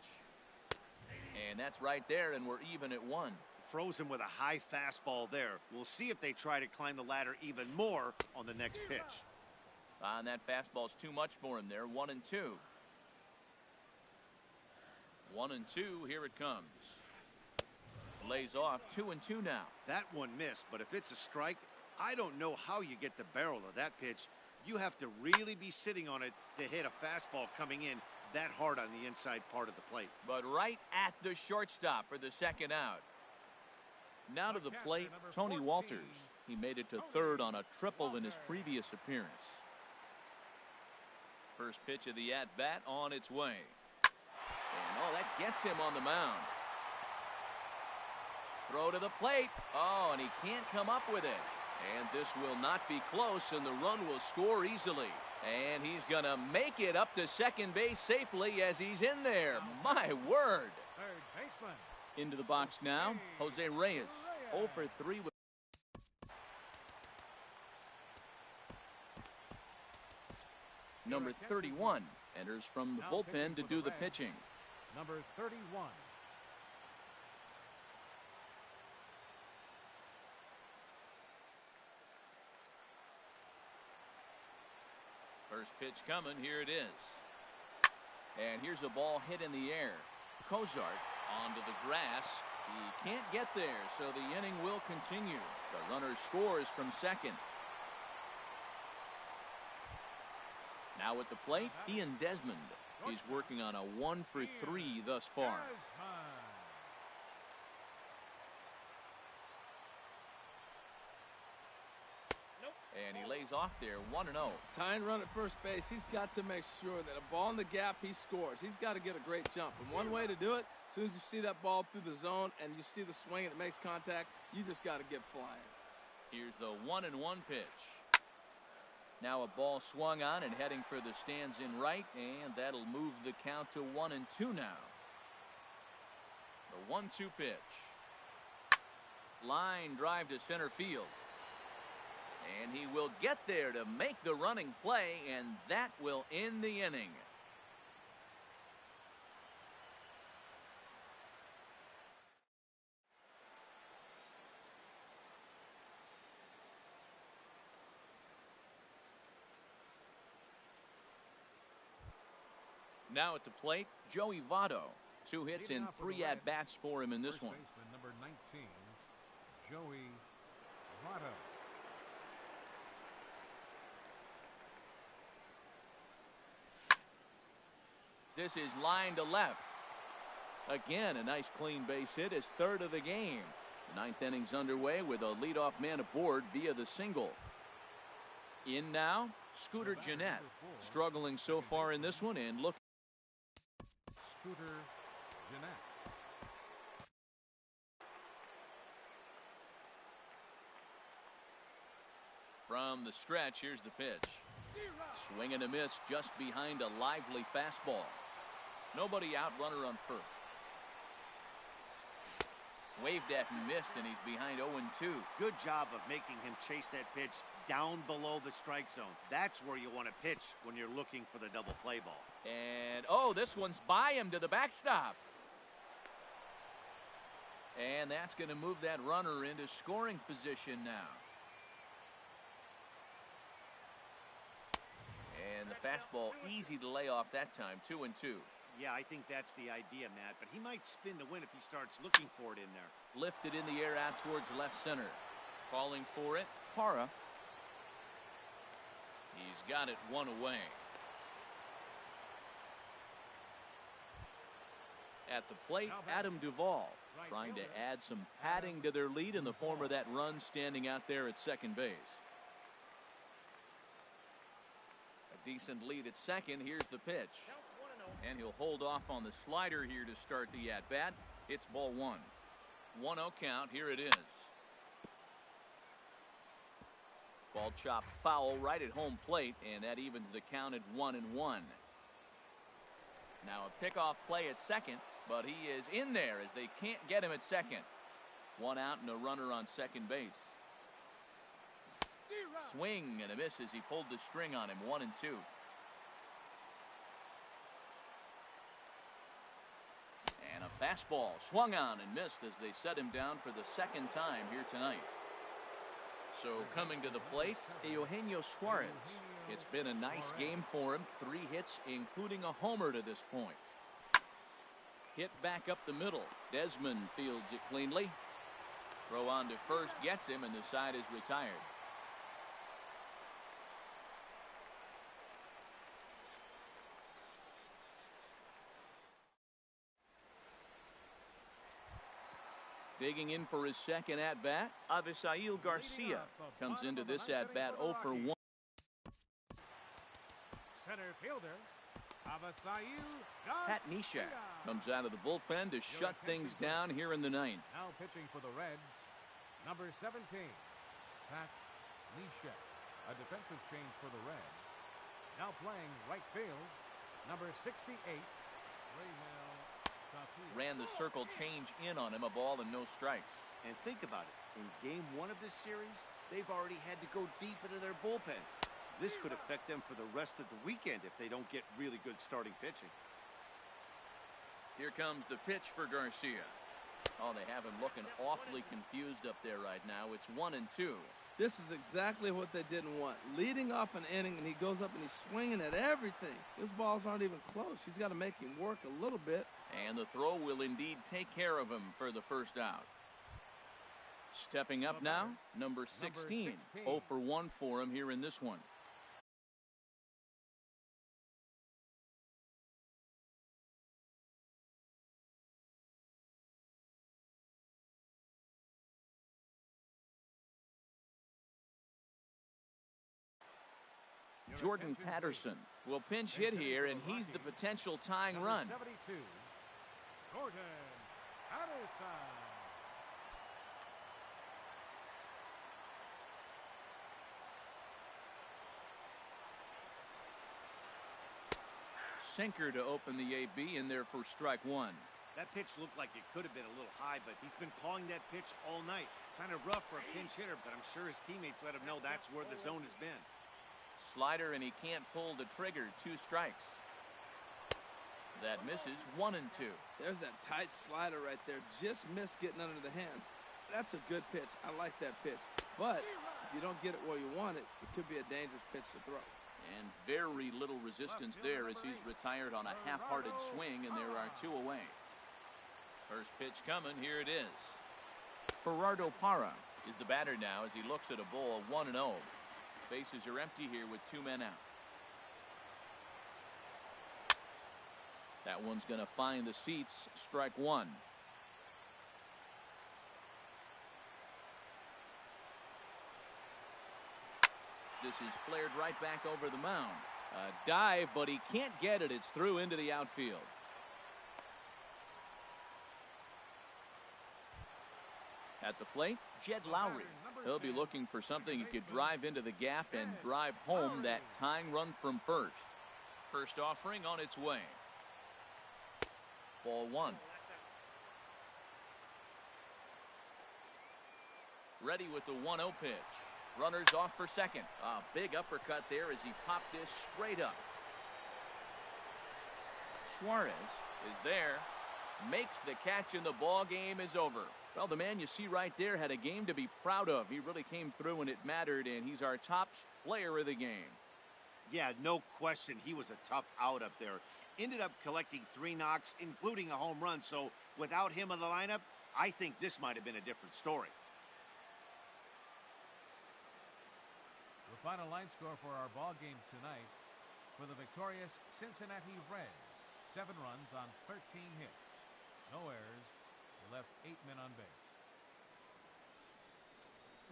And that's right there, and we're even at 1. Frozen with a high fastball there. We'll see if they try to climb the ladder even more on the next pitch. And that fastball's too much for him there. 1-2. 1-2. Here it comes. Lays off. 2-2 now. That one missed, but if it's a strike, I don't know how you get the barrel of that pitch. You have to really be sitting on it to hit a fastball coming in that hard on the inside part of the plate. But right at the shortstop for the second out. Now to the plate, Tony Walters. He made it to third on a triple in his previous appearance. First pitch of the at-bat on its way. And oh, that gets him on the mound. Throw to the plate. Oh, and he can't come up with it. And this will not be close, and the run will score easily. And he's going to make it up to second base safely as he's in there. My word. Third baseman. Into the box now, Jose Reyes. 0 for 3 with number 31 enters from the bullpen to do the pitching. Number 31. First pitch coming. Here it is. And here's a ball hit in the air. Cozart onto the grass. He can't get there, so the inning will continue. The runner scores from second. Now at the plate, Ian Desmond. He's working on a 1 for 3 thus far. And he lays off there, 1-0. Tying run at first base, he's got to make sure that a ball in the gap, he scores. He's got to get a great jump. And one way to do it, as soon as you see that ball through the zone and you see the swing and it makes contact, you just got to get flying. Here's the 1-1 pitch. Now a ball swung on and heading for the stands in right, and that'll move the count to 1-2 now. The 1-2 pitch. Line drive to center field. And he will get there to make the running play, and that will end the inning. Now at the plate, Joey Votto. 2 hits and 3 at-bats for him in this one. Baseman number 19, Joey Votto. This is line to left. Again, a nice clean base hit, his 3rd of the game. The 9th inning's underway with a leadoff man aboard via the single. In now, Scooter Gennett. Struggling so far in this one, and look. Scooter Gennett. From the stretch, here's the pitch. Swing and a miss just behind a lively fastball. Nobody out, runner on first. Waved at and missed, and he's behind 0-2. Good job of making him chase that pitch down below the strike zone. That's where you want to pitch when you're looking for the double play ball. And, oh, this one's by him to the backstop. And that's going to move that runner into scoring position now. And the fastball easy to lay off that time, 2-2. Yeah, I think that's the idea, Matt, but he might spin the win if he starts looking for it in there. Lifted in the air out towards left center. Calling for it, Parra. He's got it 1 away. At the plate, Adam Duvall trying to add some padding to their lead in the form of that run standing out there at second base. A decent lead at second. Here's the pitch. And he'll hold off on the slider here to start the at-bat. It's ball 1. 1-0 count. Here it is. Ball chopped foul right at home plate, and that evens the count at 1-1. Now a pickoff play at second, but he is in there as they can't get him at second. 1 out and a runner on second base. Swing and a miss as he pulled the string on him. 1-2. And a fastball swung on and missed as they set him down for the 2nd time here tonight. So coming to the plate, Eugenio Suarez. It's been a nice game for him. 3 hits, including a homer to this point. Hit back up the middle. Desmond fields it cleanly. Throw on to first gets him, and the side is retired. Digging in for his second at-bat, Avisail Garcia comes into this at-bat 0 for 1. Center fielder, Avisail Garcia. Pat Neshek comes out of the bullpen to shut things down here in the 9th. Now pitching for the Reds, number 17, Pat Neshek. A defensive change for the Reds. Now playing right field, number 68, Raymel. Ran the circle change in on him, a ball and no strikes. And think about it. In game 1 of this series, they've already had to go deep into their bullpen. This could affect them for the rest of the weekend if they don't get really good starting pitching. Here comes the pitch for Garcia. Oh, they have him looking awfully confused up there right now. It's 1-2. This is exactly what they didn't want. Leading off an inning, and he goes up and he's swinging at everything. His balls aren't even close. He's got to make him work a little bit. And the throw will indeed take care of him for the first out. Stepping up now, number 16. 0 for 1 for him here in this one. Jordan Patterson will pinch hit here, and he's the potential tying run. 72, Jordan Patterson. Sinker to open the AB in there for strike one. That pitch looked like it could have been a little high, but he's been calling that pitch all night. Kind of rough for a pinch hitter, but I'm sure his teammates let him know that's where the zone has been. Slider, and he can't pull the trigger. 2 strikes. That misses. 1 and 2. There's that tight slider right there. Just missed getting under the hands. That's a good pitch. I like that pitch. But if you don't get it where you want it, it could be a dangerous pitch to throw. And very little resistance there as he's retired on a half-hearted swing, and there are 2 away. First pitch coming. Here it is. Gerardo Parra is the batter now as he looks at a ball 1-0. Bases are empty here with 2 men out. That one's going to find the seats. Strike one. This is flared right back over the mound. A dive, but he can't get it. It's through into the outfield. At the plate, Jed Lowry. He'll be looking for something he could drive into the gap and drive home that tying run from first. First offering on its way. Ball one. Ready with the 1-0 pitch. Runners off for second. A big uppercut there as he popped this straight up. Suarez is there. Makes the catch, and the ball game is over. Well, the man you see right there had a game to be proud of. He really came through when it mattered, and he's our top player of the game. Yeah, no question. He was a tough out up there. Ended up collecting 3 knocks, including a home run. So without him in the lineup, I think this might have been a different story. The final line score for our ball game tonight: for the victorious Cincinnati Reds, 7 runs on 13 hits. No errors. They left 8 men on base.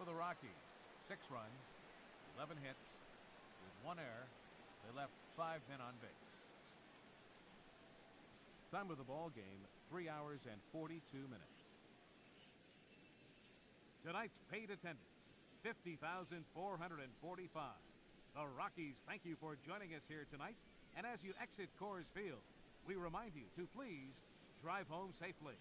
For the Rockies, 6 runs, 11 hits, with 1 error. They left 5 men on base. Time of the ball game, 3 hours and 42 minutes. Tonight's paid attendance, 50,445. The Rockies thank you for joining us here tonight. And as you exit Coors Field, we remind you to please drive home safely.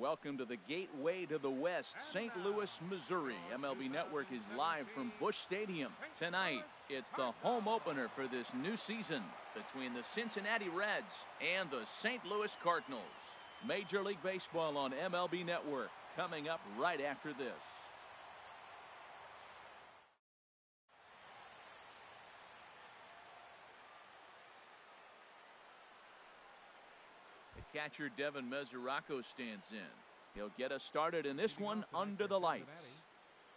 Welcome to the gateway to the West, St. Louis, Missouri. MLB Network is live from Busch Stadium. Tonight, it's the home opener for this new season between the Cincinnati Reds and the St. Louis Cardinals. Major League Baseball on MLB Network coming up right after this. Catcher Devin Mesoraco stands in. He'll get us started in this one under the lights.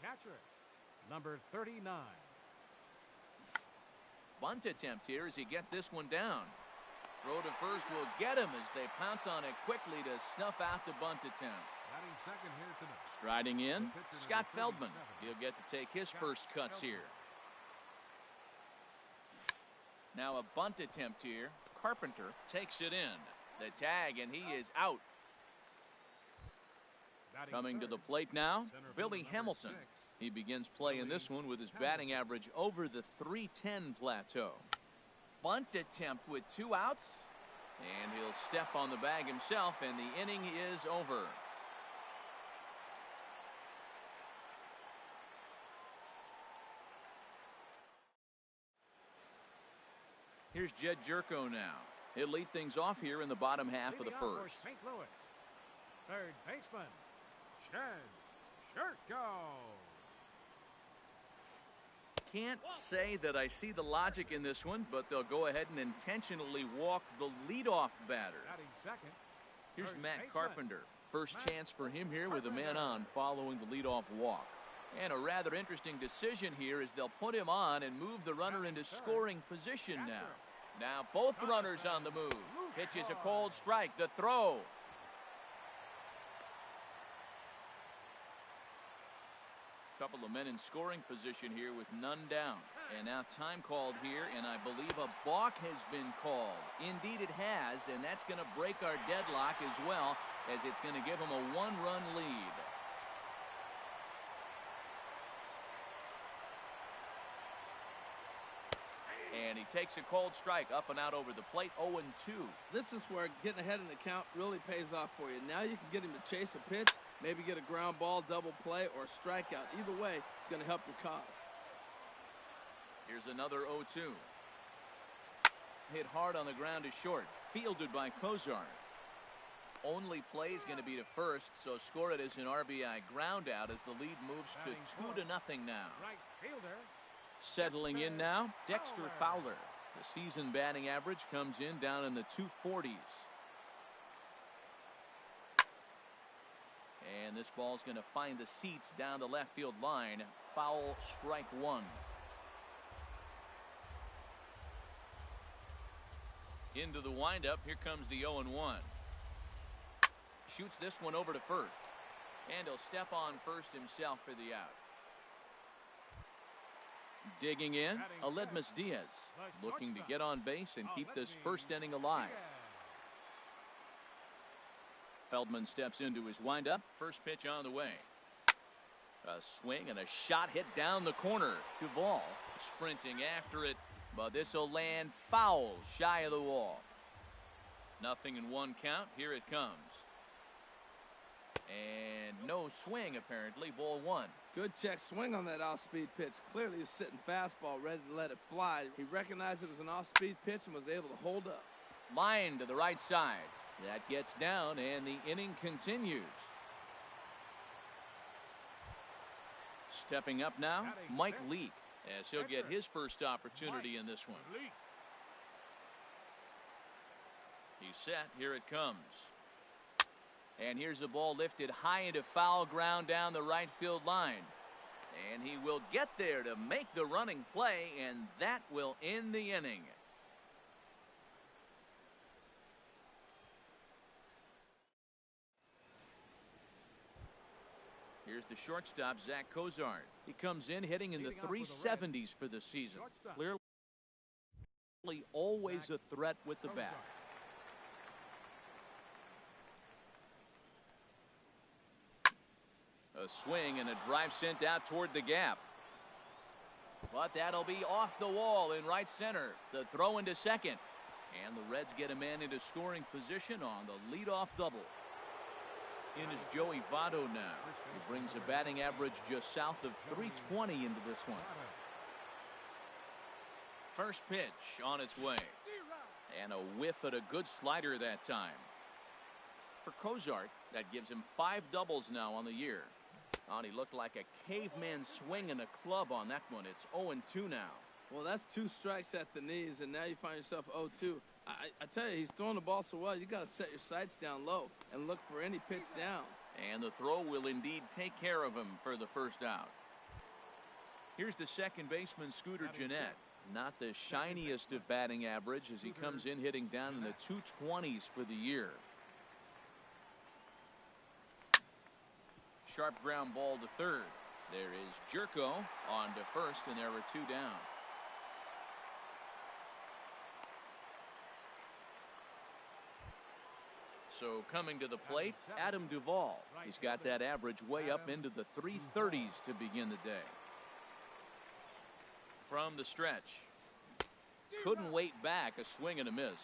Catcher, number 39. Bunt attempt here as he gets this one down. Throw to first will get him as they pounce on it quickly to snuff out the bunt attempt. Second here tonight. Striding in, Scott Feldman. He'll get to take his first cuts here. Now a bunt attempt here. Carpenter takes it in. The tag, and he is out. Coming to the plate now, Billy Hamilton. He begins play in this one with his batting average over the .310 plateau. Bunt attempt with 2 outs, and he'll step on the bag himself, and the inning is over. Here's Jed Jerko now. He'll lead things off here in the bottom half of the first. St. Louis. Third baseman, Jed Jerko. Can't say that I see the logic in this one, but they'll go ahead and intentionally walk the leadoff batter. Second. Here's Matt Carpenter. First chance for him here with a man on following the leadoff walk. And a rather interesting decision here is they'll put him on and move the runner into scoring position now. Now both runners on the move. Pitch is a cold strike. The throw. Couple of men in scoring position here with none down. And now time called here, and I believe a balk has been called. Indeed it has, and that's going to break our deadlock as well, as it's going to give them a 1-run lead. And he takes a cold strike up and out over the plate, 0-2. This is where getting ahead in the count really pays off for you. Now you can get him to chase a pitch, maybe get a ground ball, double play, or a strikeout. Either way, it's going to help your cause. Here's another 0-2. Hit hard on the ground to short. Fielded by Kozar. Only play is going to be to first, so score it as an RBI ground out as the lead moves to 2-0 now. Right fielder. Settling in now, Dexter Fowler. The season batting average comes in down in the 240s. And this ball's going to find the seats down the left field line. Foul, strike 1. Into the windup. Here comes the 0-1. Shoots this one over to first. And he'll step on first himself for the out. Digging in, Aledmus Diaz, looking to get on base and keep this first inning alive. Feldman steps into his windup. First pitch on the way. A swing and a shot hit down the corner. Duvall sprinting after it, but this will land foul shy of the wall. 0-1 count. Here it comes. And no swing, apparently. Ball 1. Good check swing on that off-speed pitch. Clearly a sitting fastball ready to let it fly. He recognized it was an off-speed pitch and was able to hold up. Line to the right side. That gets down, and the inning continues. Stepping up now, Mike Leake, as he'll get his first opportunity in this one. He's set. Here it comes. And here's the ball lifted high into foul ground down the right field line. And he will get there to make the running play, and that will end the inning. Here's the shortstop, Zach Kozar. He comes in hitting in the 370s for the season. Clearly always a threat with the bat. A swing and a drive sent out toward the gap. But that'll be off the wall in right center. The throw into second. And the Reds get a man into scoring position on the leadoff double. in is Joey Votto now. He brings a batting average just south of 320 into this one. First pitch on its way. And a whiff at a good slider that time. For Cozart, that gives him 5 doubles now on the year. And he looked like a caveman swinging a club on that one. It's 0-2 now. Well, that's 2 strikes at the knees, and now you find yourself 0-2. I tell you, he's throwing the ball so well, you got to set your sights down low and look for any pitch down. And the throw will indeed take care of him for the first out. Here's the second baseman, Scooter Gennett. Not the shiniest of batting average as he comes in hitting down in the 220s for the year. Sharp ground ball to third. There is Jerko on to first, and there are 2 down. So coming to the plate, Adam Duvall. He's got that average way up into the 330s to begin the day. From the stretch. Couldn't wait back, a swing and a miss.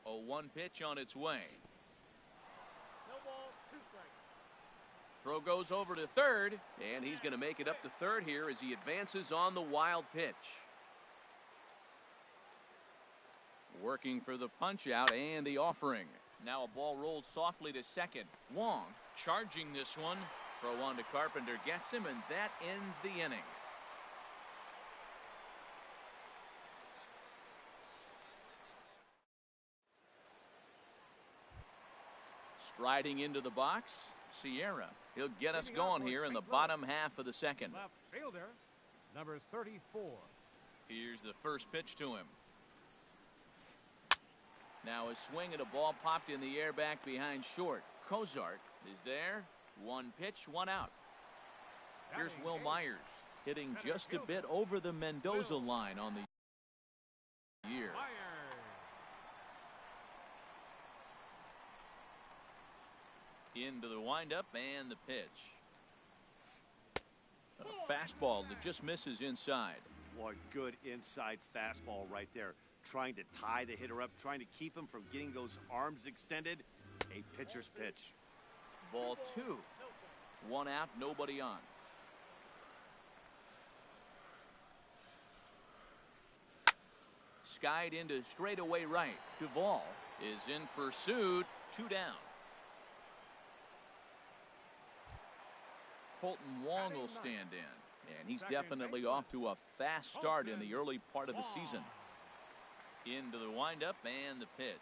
0-1 pitch on its way. No balls, 2 strikes. Throw goes over to third, and he's going to make it up to third here as he advances on the wild pitch. Working for the punch out and the offering. Now a ball rolled softly to second. Wong charging this one. Throw on to Carpenter gets him, and that ends the inning. Striding into the box, Sierra. He'll get us going here in the bottom half of the second. Left fielder, number 34. Here's the first pitch to him. Now a swing at a ball popped in the air back behind short. Cozart is there. 1 pitch, 1 out. Here's Will Myers hitting just a bit over the Mendoza line on the year. Into the windup and the pitch. A fastball that just misses inside. What good inside fastball right there. Trying to tie the hitter up, trying to keep him from getting those arms extended. A pitcher's pitch. Ball 2. 1 out, nobody on. Skied into straightaway right. Duvall is in pursuit. 2 down. Colton Wong will stand in, and he's definitely off to a fast start in the early part of the season. Into the windup and the pitch.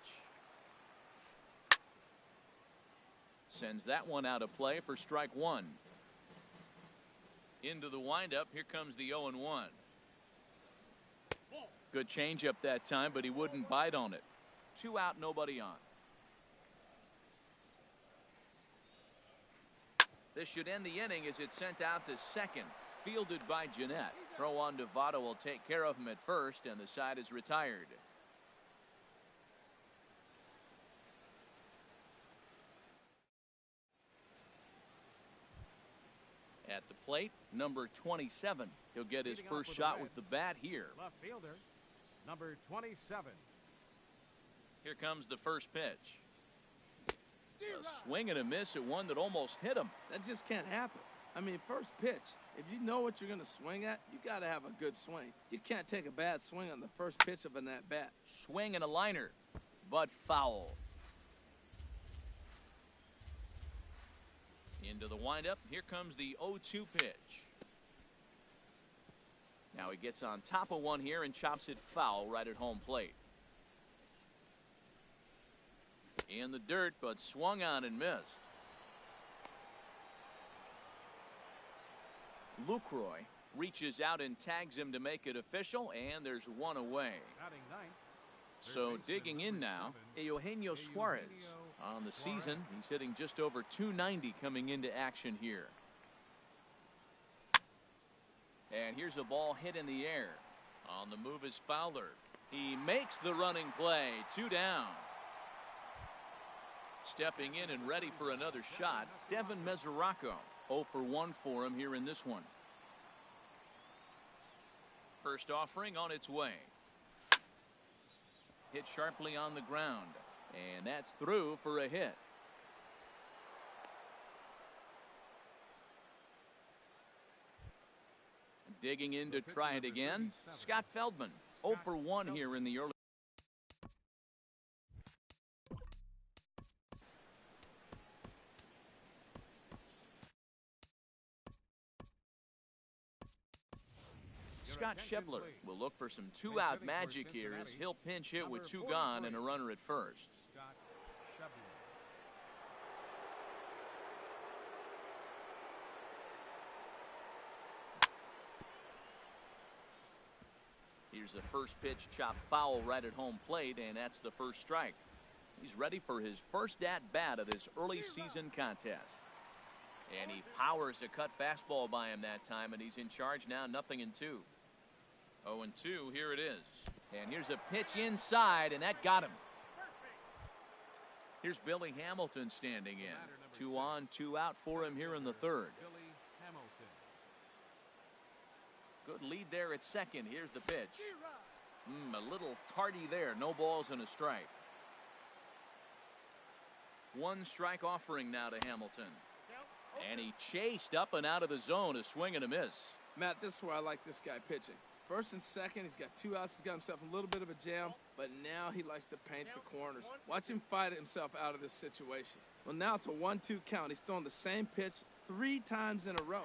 Sends that one out of play for strike 1. Into the windup. Here comes the 0-1. Good changeup that time, but he wouldn't bite on it. 2 out, nobody on. This should end the inning as it's sent out to second. Fielded by Gennett. Throw on to Votto will take care of him at first, and the side is retired. At the plate, number 27. He'll get his first shot with the bat here. Left fielder, number 27. Here comes the first pitch. A swing and a miss at one that almost hit him. That just can't happen. I mean, first pitch, if you know what you're going to swing at, you got to have a good swing. You can't take a bad swing on the first pitch of an at-bat. Swing and a liner, but foul. Into the windup. Here comes the 0-2 pitch. Now he gets on top of one here and chops it foul right at home plate. In the dirt, but swung on and missed. Lucroy reaches out and tags him to make it official, and there's one away. So digging in now, Eugenio Suarez. On the season, he's hitting just over 290 coming into action here. And here's a ball hit in the air. On the move is Fowler. He makes the running play. 2 down. Stepping in and ready for another shot, Devin Mesoraco. 0 for 1 for him here in this one. First offering on its way. Hit sharply on the ground. And that's through for a hit. Digging in to try it again, Scott Feldman. 0 for 1 here in the early. Scott Shebler will look for some two-out magic here as he'll pinch hit with 2 gone and a runner at first. Here's the first pitch chopped foul right at home plate, and that's the first strike. He's ready for his first at-bat of this early season contest. And he powers a cut fastball by him that time, and he's in charge now, 0-2. 0-2, here it is. And here's a pitch inside, and that got him. Here's Billy Hamilton standing in. 2 on, 2 out for him here in the third. Good lead there at second. Here's the pitch. A little tardy there. No balls and a strike. 1 strike offering now to Hamilton. And he chased up and out of the zone, a swing and a miss. Matt, this is where I like this guy pitching. First and second, he's got 2 outs. He's got himself a little bit of a jam, but now he likes to paint the corners. Watch him fight himself out of this situation. Well, now it's a 1-2 count. He's throwing the same pitch 3 times in a row.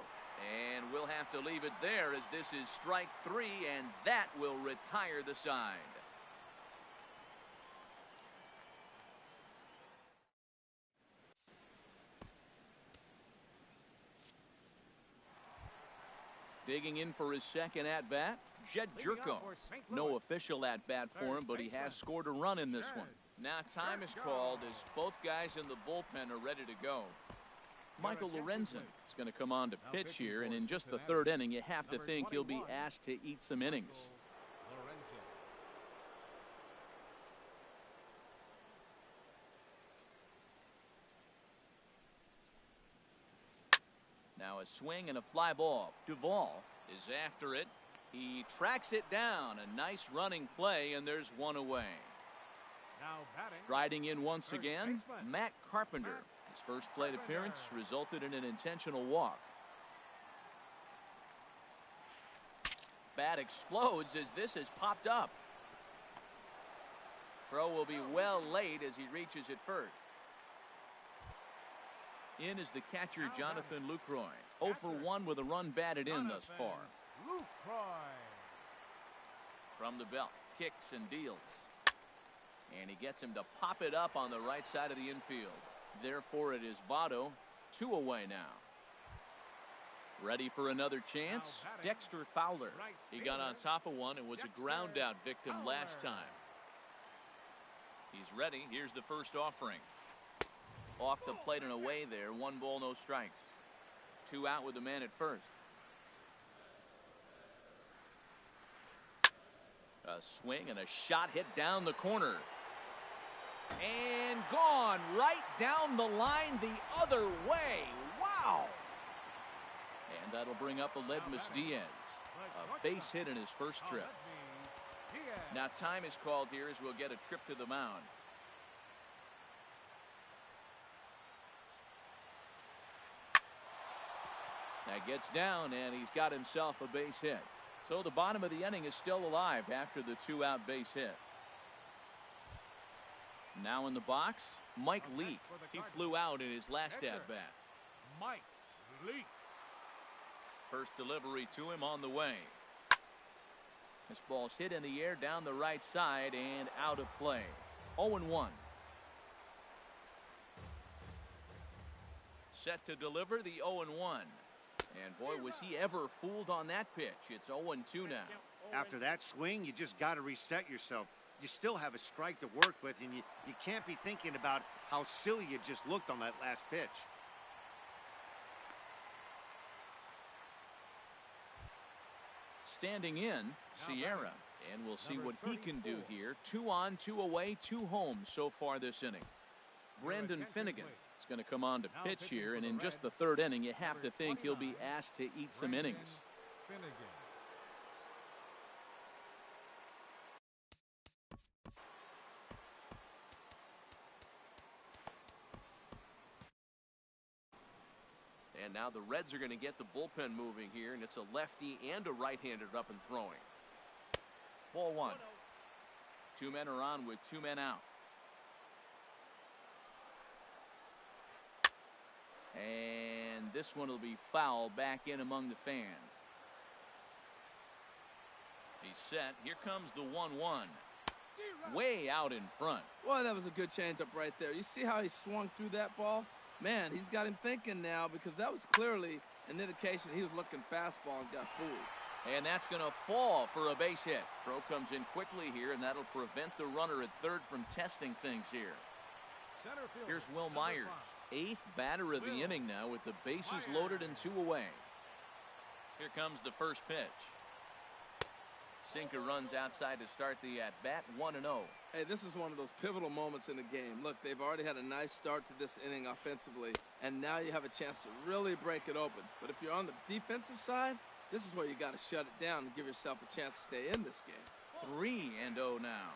And we'll have to leave it there as this is strike 3, and that will retire the side. Digging in for his second at-bat, Jed Jerko. No official at-bat for him, but he has scored a run in this one. Now time is called as both guys in the bullpen are ready to go. Michael Lorenzen is going to come on to pitch here, and in just the third inning, you have to think he'll be asked to eat some innings. Now a swing and a fly ball. Duvall is after it. He tracks it down. A nice running play, and there's 1 away. Striding in once again, Matt Carpenter. His first plate appearance resulted in an intentional walk. Bat explodes as this has popped up. Throw will be well late as he reaches it first. In is the catcher, Jonathan Lucroy. 0 for 1 with a run batted in thus far. From the belt, kicks and deals. And he gets him to pop it up on the right side of the infield. Therefore, it is Votto. 2 away now. Ready for another chance? Dexter Fowler. He got on top of one and was a ground out victim last time. He's ready. Here's the first offering. Off the plate and away there. 1 ball, no strikes. 2 out with the man at first. A swing and a shot hit down the corner. And gone right down the line the other way. Wow. And that'll bring up Aledmus Diaz. A base hit in his first trip. Now time is called here as we'll get a trip to the mound. That gets down, and he's got himself a base hit. So the bottom of the inning is still alive after the 2-out base hit. Now in the box, Mike Leake. He flew out in his last at-bat. Mike Leake. First delivery to him on the way. This ball's hit in the air down the right side and out of play. 0-1. Set to deliver the 0-1. And boy, was he ever fooled on that pitch. It's 0-2 now. After that swing, you just got to reset yourself. You still have a strike to work with, and you can't be thinking about how silly you just looked on that last pitch. Standing in, Sierra. And we'll see what he can do here. 2 on, 2 away, 2 home so far this inning. Brandon Finnegan is going to come on to pitch here, and in just the third inning, you have to think he'll be asked to eat some innings. And now the Reds are going to get the bullpen moving here, and it's a lefty and a right-hander up and throwing. Ball one. 2 men are on with 2 men out. And this one will be foul back in among the fans. He's set. Here comes the 1-1. Way out in front. Well, that was a good changeup right there. You see how he swung through that ball? Man, he's got him thinking now, because that was clearly an indication he was looking fastball and got fooled. And that's going to fall for a base hit. Throw comes in quickly here, and that'll prevent the runner at third from testing things here. Here's Will Myers, 8th batter of the inning now with the bases loaded and 2 away. Here comes the first pitch. Sinker runs outside to start the at-bat, 1-0. Hey, this is one of those pivotal moments in the game. Look, they've already had a nice start to this inning offensively, and now you have a chance to really break it open. But if you're on the defensive side, this is where you got to shut it down and give yourself a chance to stay in this game. 3-0 now.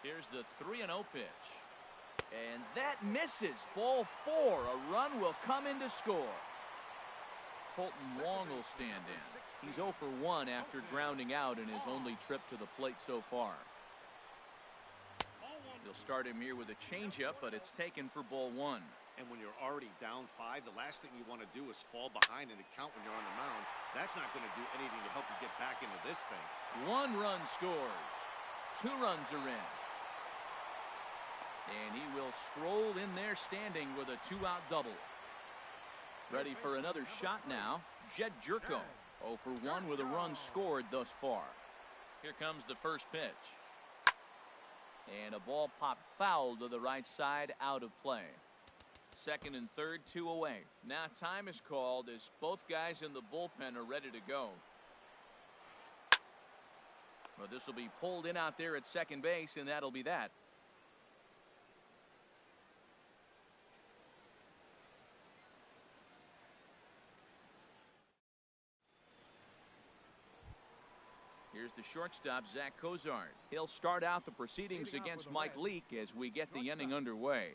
Here's the 3-0 pitch. And that misses. Ball 4. A run will come in to score. Colton Wong will stand in. He's 0 for 1 after grounding out in his only trip to the plate so far. He'll start him here with a changeup, but it's taken for ball 1. And when you're already down 5, the last thing you want to do is fall behind in the count when you're on the mound. That's not going to do anything to help you get back into this thing. 1 run scores. 2 runs are in. And he will stroll in there standing with a 2-out double. Ready for another shot now. Jed Jerko, 0 for 1 with a run scored thus far. Here comes the first pitch. And a ball popped foul to the right side, out of play. Second and third, 2 away. Now time is called as both guys in the bullpen are ready to go. Well, this will be pulled in out there at second base, and that'll be that. Here's the shortstop, Zach Cozart. He'll start out the proceedings against Mike Leake as we get the inning underway.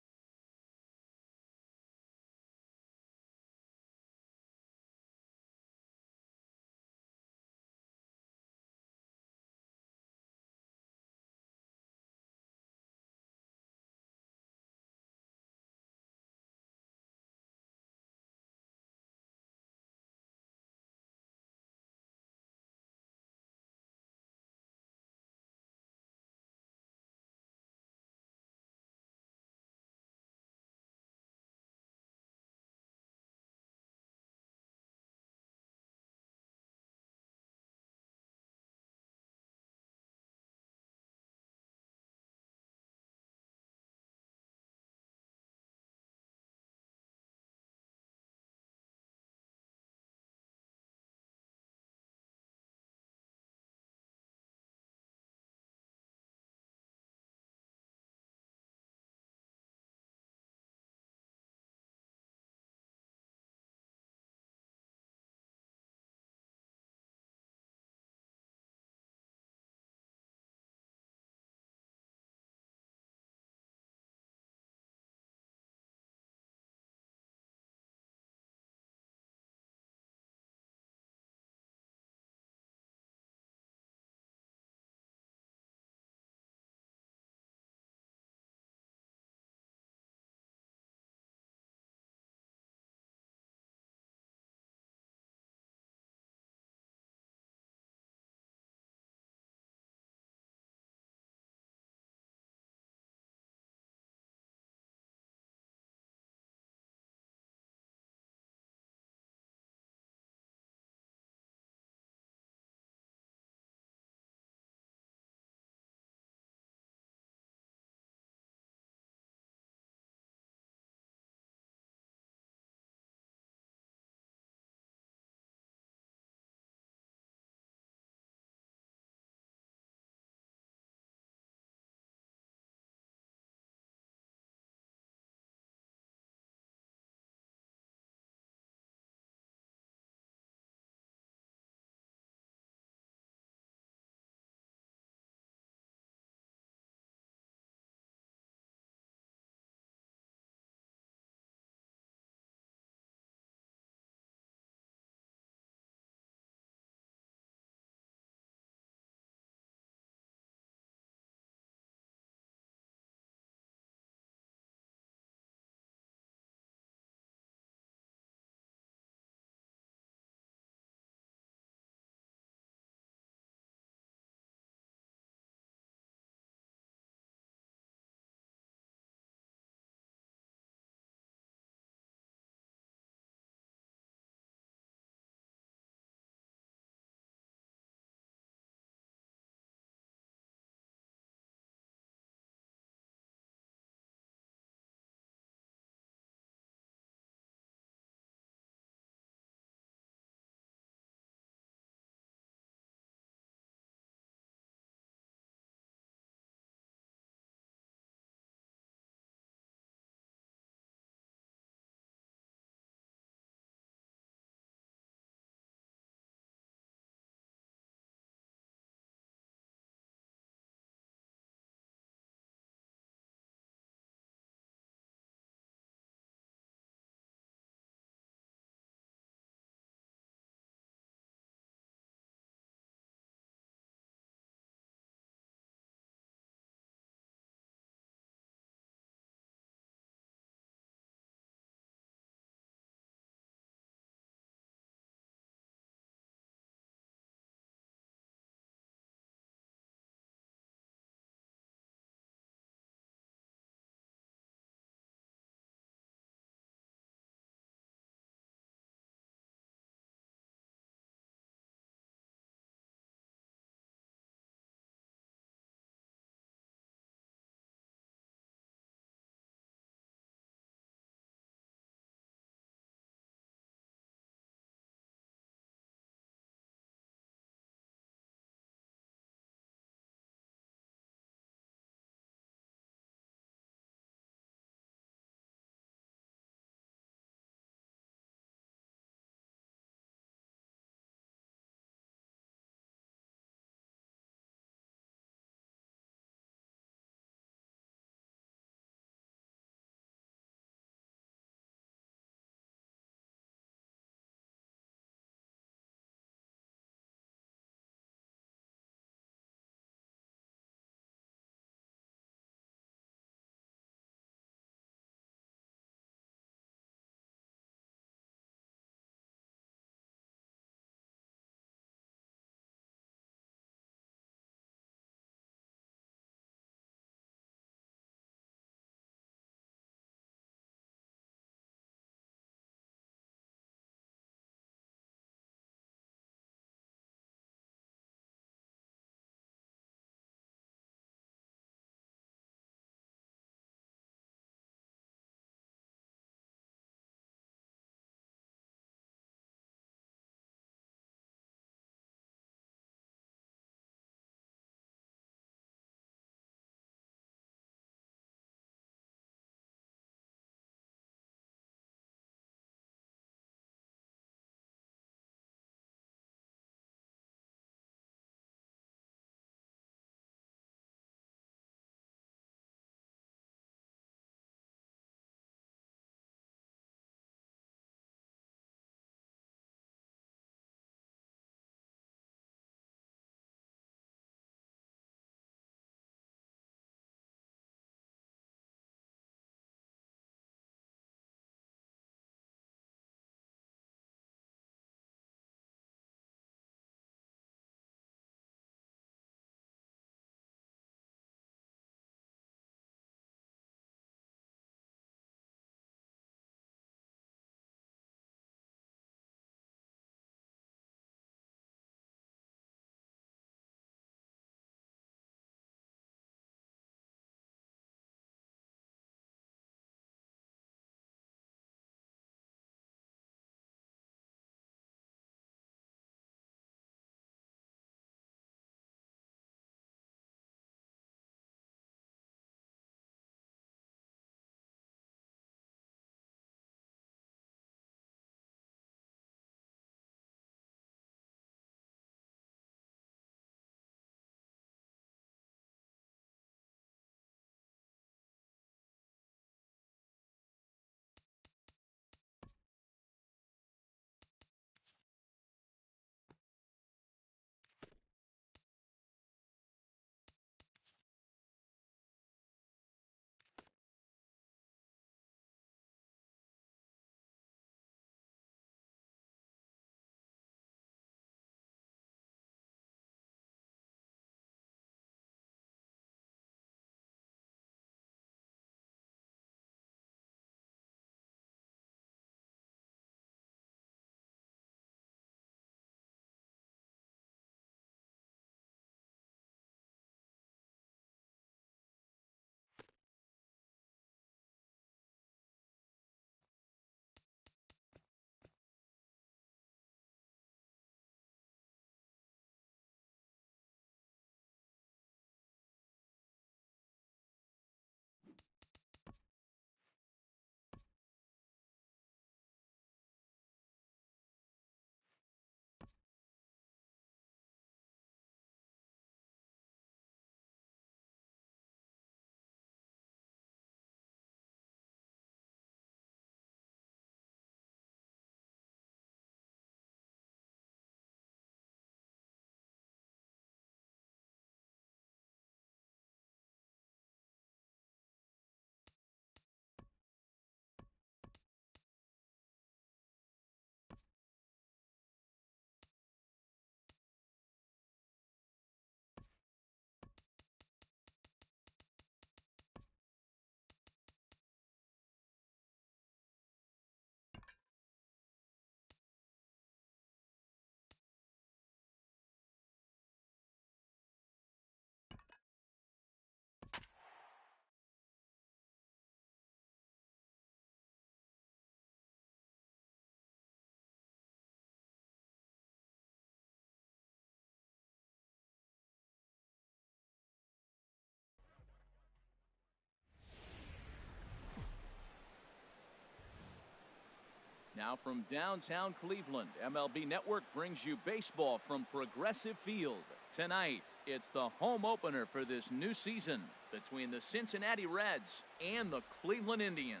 Now from downtown Cleveland, MLB Network brings you baseball from Progressive Field. Tonight, it's the home opener for this new season between the Cincinnati Reds and the Cleveland Indians.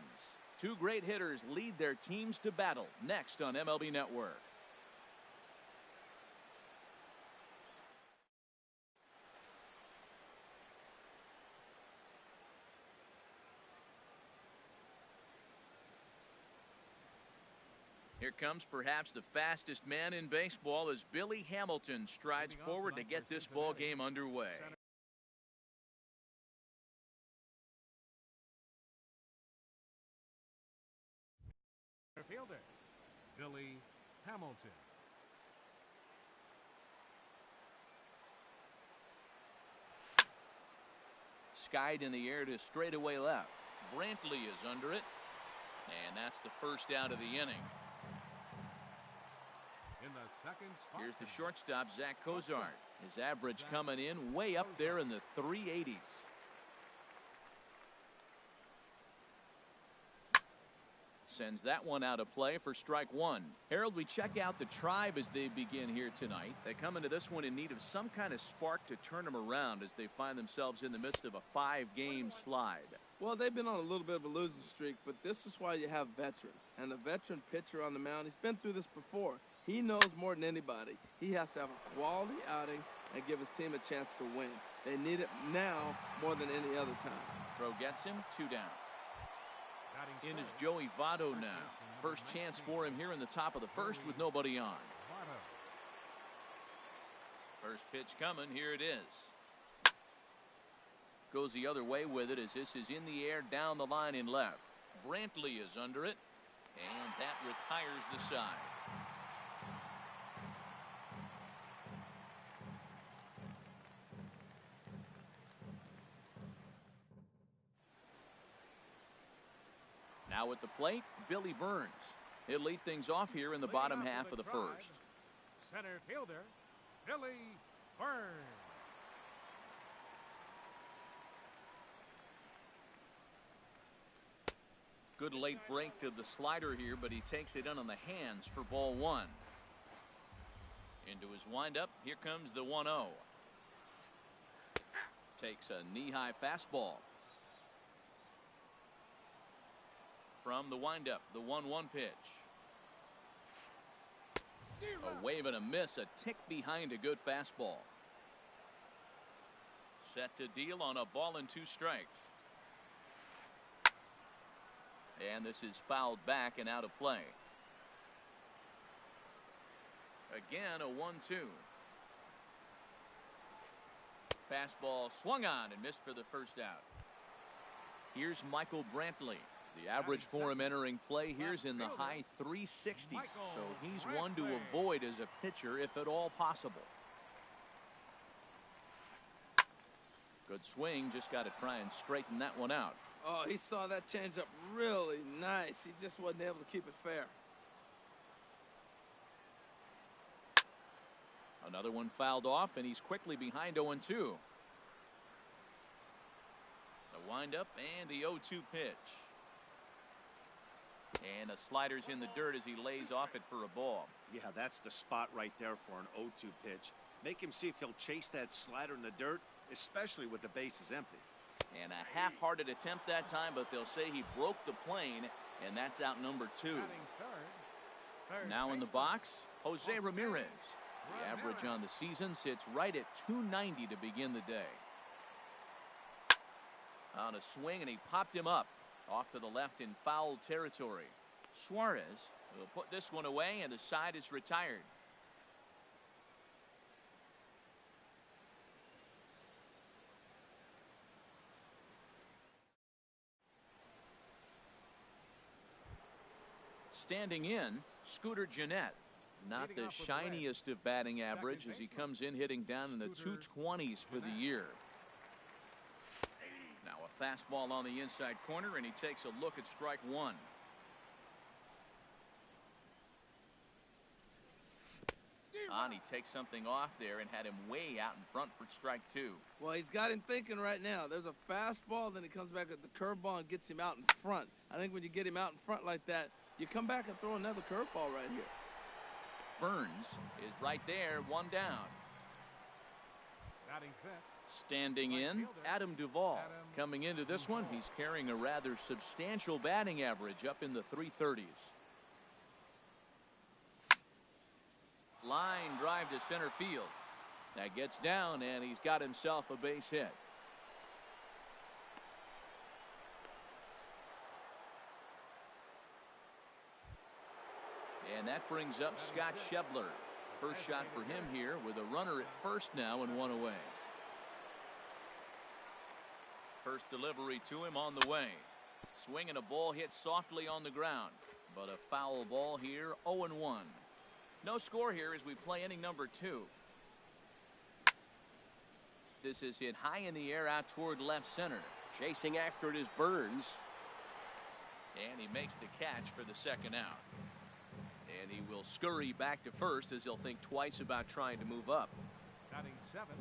Two great hitters lead their teams to battle next on MLB Network. Here comes perhaps the fastest man in baseball as Billy Hamilton strides forward to get this ball game underway. Fielder, Billy Hamilton. Skied in the air to straightaway left. Brantley is under it, and that's the first out of the inning. In the second spot, here's the shortstop, Zach Cozart. His average coming in way up there in the 380s. Sends that one out of play for strike one. Harold, we check out the Tribe as they begin here tonight. They come into this one in need of some kind of spark to turn them around as they find themselves in the midst of a 5-game slide. Well, they've been on a little bit of a losing streak, but this is why you have veterans. And a veteran pitcher on the mound, he's been through this before. He knows more than anybody. He has to have a quality outing and give his team a chance to win. They need it now more than any other time. Throw gets him, 2 down. In is Joey Votto now. First chance for him here in the top of the first with nobody on. First pitch coming. Here it is. Goes the other way with it as this is in the air down the line in left. Brantley is under it, and that retires the side. Now at the plate, Billy Burns. He'll lead things off here in the bottom half of the first. Center fielder, Billy Burns. Good late break to the slider here, but he takes it in on the hands for ball one. Into his windup, here comes the 1-0. Takes a knee-high fastball. From the windup, the 1-1 pitch. A wave and a miss, a tick behind a good fastball. Set to deal on a ball and 2 strikes. And this is fouled back and out of play. Again, a 1-2. Fastball swung on and missed for the first out. Here's Michael Brantley. The average for him entering play here is in the high 360s, so he's one to avoid as a pitcher if at all possible. Good swing, just got to try and straighten that one out. Oh, he saw that changeup really nice. He just wasn't able to keep it fair. Another one fouled off, and he's quickly behind 0-2. The windup and the 0-2 pitch. And a slider's in the dirt as he lays off it for a ball. Yeah, that's the spot right there for an 0-2 pitch. Make him see if he'll chase that slider in the dirt, especially with the bases empty. And a half-hearted attempt that time, but they'll say he broke the plane, and that's out number 2. Now in the box, Jose Ramirez. The average on the season sits right at 290 to begin the day. On a swing, and he popped him up off to the left in foul territory. Suarez will put this one away, and the side is retired. Standing in, Scooter Gennett. Not the shiniest of batting average as he comes in hitting down in the 220s for the year. Now a fastball on the inside corner, and he takes a look at strike one. And he takes something off there and had him way out in front for strike 2. Well, he's got him thinking right now. There's a fastball, then he comes back with the curveball and gets him out in front. I think when you get him out in front like that, You come back and throw another curveball right here. Burns is right there, one down. Batting fifth. Standing in, Adam Duvall. Coming into this one, he's carrying a rather substantial batting average up in the 330s. Line drive to center field. That gets down, and he's got himself a base hit. And that brings up Scott Schebler. First shot for him here with a runner at first now and one away. First delivery to him on the way. Swinging a ball hit softly on the ground. But a foul ball here, 0-1. No score here as we play inning number 2. This is hit high in the air out toward left center. Chasing after it is Burns. And he makes the catch for the second out. And he will scurry back to first as he'll think twice about trying to move up.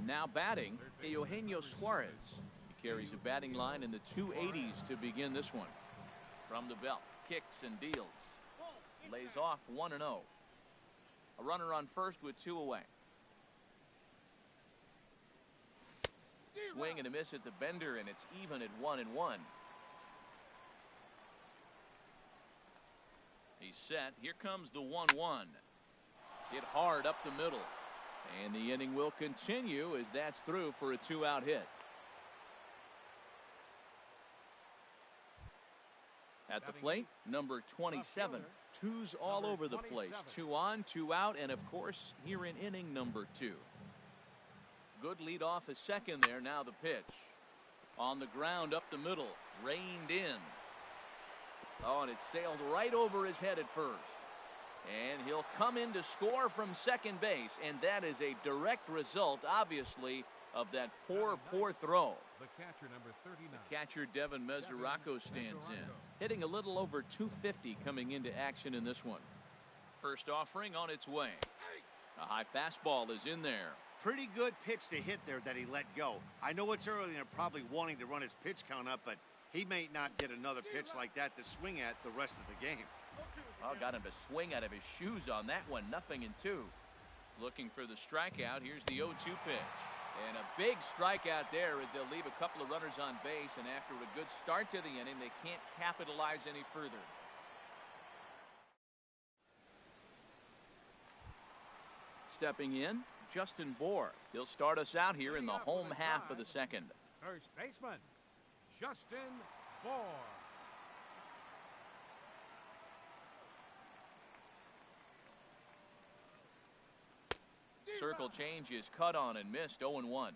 Now batting, Eugenio Suarez. He carries a batting line in the 280s to begin this one. From the belt, kicks and deals. Lays off 1-0. A runner on first with 2 away. Swing and a miss at the bender, and it's even at 1-1. He's set. Here comes the 1-1. Hit hard up the middle. And the inning will continue as that's through for a 2-out hit. At the plate, number 27. Twos all over the place. 2 on, 2 out, and of course, here in inning number 2. Good lead off a second there. Now the pitch. On the ground up the middle. Reined in. Oh, and it sailed right over his head at first. And he'll come in to score from second base. And that is a direct result, obviously, of that poor throw. The catcher, number 39. The catcher, Devin Mesoraco, stands in. Hitting a little over 250 coming into action in this one. First offering on its way. A high fastball is in there. Pretty good pitch to hit there that he let go. I know it's early and they're probably wanting to run his pitch count up, but he may not get another pitch like that to swing at the rest of the game. Oh, got him to swing out of his shoes on that one. 0-2. Looking for the strikeout. Here's the 0-2 pitch. And a big strikeout there as they'll leave a couple of runners on base. And after a good start to the inning, they can't capitalize any further. Stepping in, Justin Bohr. He'll start us out here in the home half of the second. First baseman, Justin Bohr. Circle change is cut on and missed. 0-1.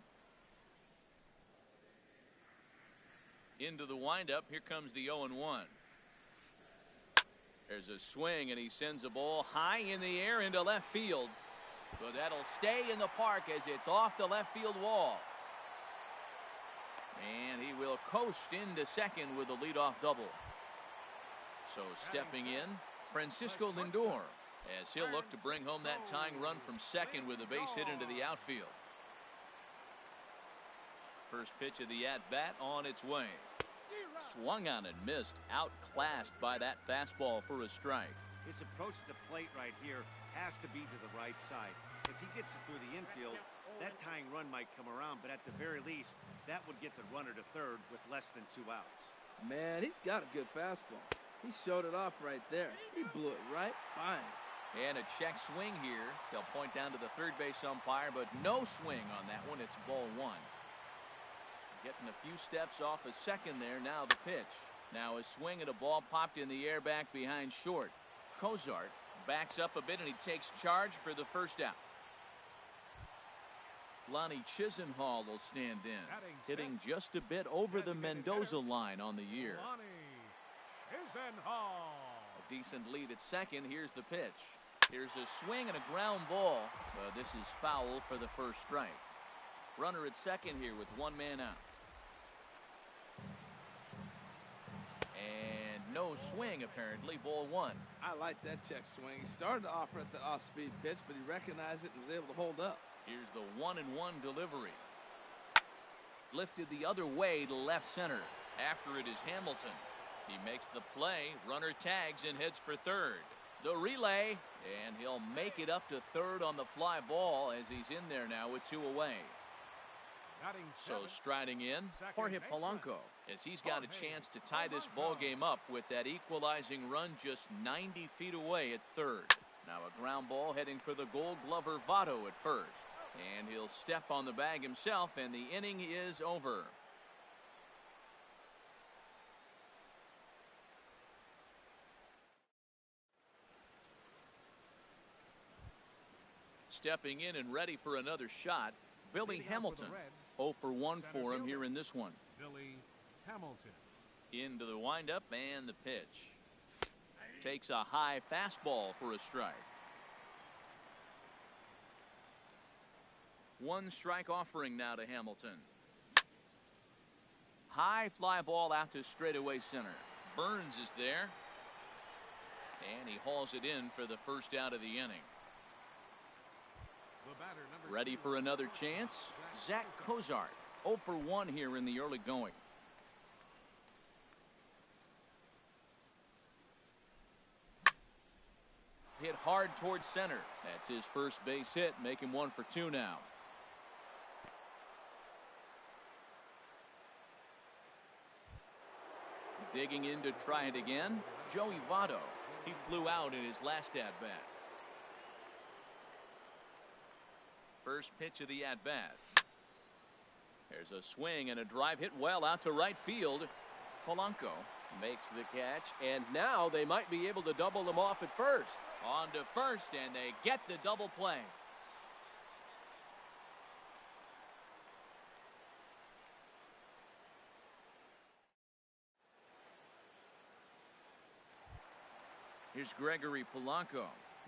Into the windup. Here comes the 0-1. There's a swing, and he sends a ball high in the air into left field. But that'll stay in the park as it's off the left field wall. And he will coast into second with a leadoff double. So stepping in, Francisco Lindor, as he'll look to bring home that tying run from second with a base hit into the outfield. First pitch of the at-bat on its way. Swung on and missed, outclassed by that fastball for a strike. His approach to the plate right here has to be to the right side. If he gets it through the infield, that tying run might come around, but at the very least, that would get the runner to third with less than 2 outs. Man, he's got a good fastball. He showed it off right there. He blew it right fine. And a check swing here. They'll point down to the third base umpire, but no swing on that one. It's ball 1. Getting a few steps off a second there. Now the pitch. Now a swing and a ball popped in the air back behind short. Cozart backs up a bit and he takes charge for the first out. Lonnie Chisenhall will stand in, hitting just a bit over the Mendoza line on the year. Lonnie Chisenhall. A decent lead at second. Here's the pitch. Here's a swing and a ground ball. This is foul for the first strike. Runner at second here with 1 man out. And no swing apparently. Ball 1. I like that check swing. He started to offer at the off-speed pitch, but he recognized it and was able to hold up. Here's the 1-1 delivery. Lifted the other way to left center. After it is Hamilton. He makes the play. Runner tags and heads for third. The relay, and he'll make it up to third on the fly ball as he's in there now with 2 away. So striding in, Jorge Polanco, as he's got a chance to tie this ball game up with that equalizing run just 90 feet away at third. Now a ground ball heading for the Gold Glover Votto at first. And he'll step on the bag himself, and the inning is over. Stepping in and ready for another shot, Billy Hamilton. 0 for 1 for him here in this one. Billy Hamilton. Into the windup and the pitch. Takes a high fastball for a strike. 1 strike offering now to Hamilton. High fly ball out to straightaway center. Burns is there. And he hauls it in for the first out of the inning. Ready for another chance? Zach Cozart. 0 for 1 here in the early going. Hit hard towards center. That's his first base hit, make him 1 for 2 now. Digging in to try it again, Joey Votto. He flew out in his last at-bat. First pitch of the at-bat. There's a swing and a drive hit well out to right field. Polanco makes the catch, and now they might be able to double them off at first. On to first, and they get the double play. Here's Gregory Polanco.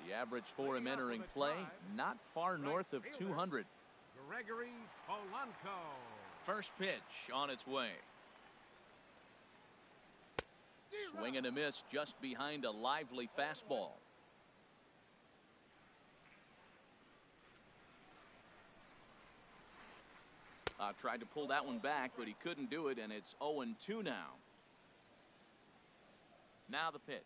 The average for him entering play, not far north of 200. Gregory Polanco. First pitch on its way. Swing and a miss just behind a lively fastball. Tried to pull that one back, but he couldn't do it, and it's 0-2 now. Now the pitch.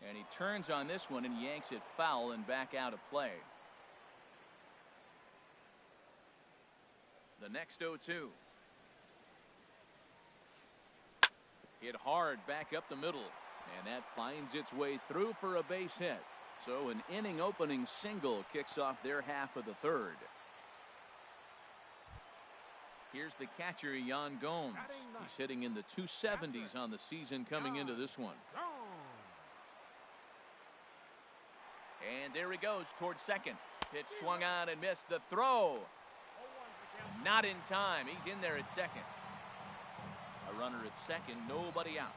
And he turns on this one and yanks it foul and back out of play. The next 0-2. Hit hard back up the middle. And that finds its way through for a base hit. So an inning opening single kicks off their half of the third. Here's the catcher, Yan Gomes. He's hitting in the 270s on the season coming into this one. And there he goes towards second. Pitch swung on and missed. The throw. Not in time. He's in there at second. A runner at second, nobody out.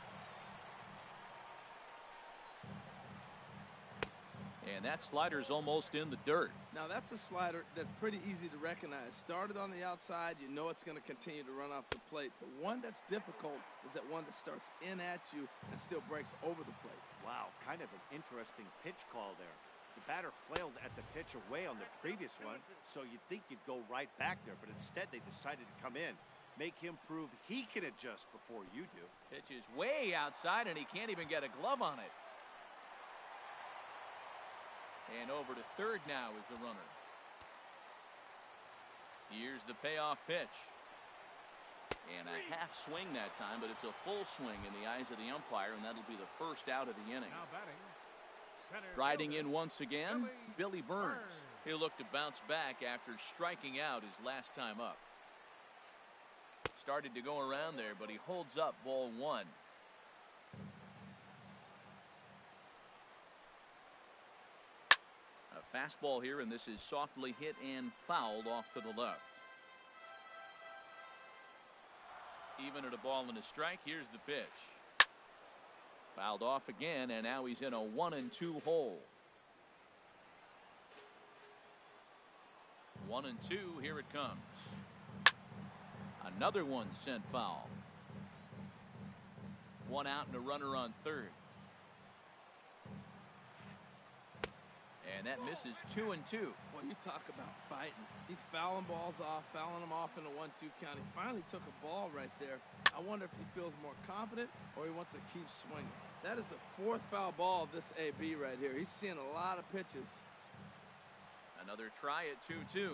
And that slider's almost in the dirt. Now that's a slider that's pretty easy to recognize. Started on the outside, you know it's going to continue to run off the plate. The one that's difficult is that one that starts in at you and still breaks over the plate. Wow, kind of an interesting pitch call there. The batter flailed at the pitch away on the previous one, so you'd think you'd go right back there, but instead they decided to come in, make him prove he can adjust before you do. Pitch is way outside, and he can't even get a glove on it. And over to third now is the runner. Here's the payoff pitch. And a half swing that time, but it's a full swing in the eyes of the umpire, and that'll be the first out of the inning. Now batting. Striding in once again, Billy Burns. He'll look to bounce back after striking out his last time up. Started to go around there, but he holds up ball 1. A fastball here, and this is softly hit and fouled off to the left. Even at a ball and a strike, here's the pitch. Fouled off again, and now he's in a 1-2 hole. 1-2, here it comes. Another one sent foul. One out and a runner on third. And that misses 2-2. Well, you talk about fighting. He's fouling balls off, fouling them off in a 1-2 count. He finally took a ball right there. I wonder if he feels more confident or he wants to keep swinging. That is the fourth foul ball of this AB right here. He's seeing a lot of pitches. Another try at 2-2.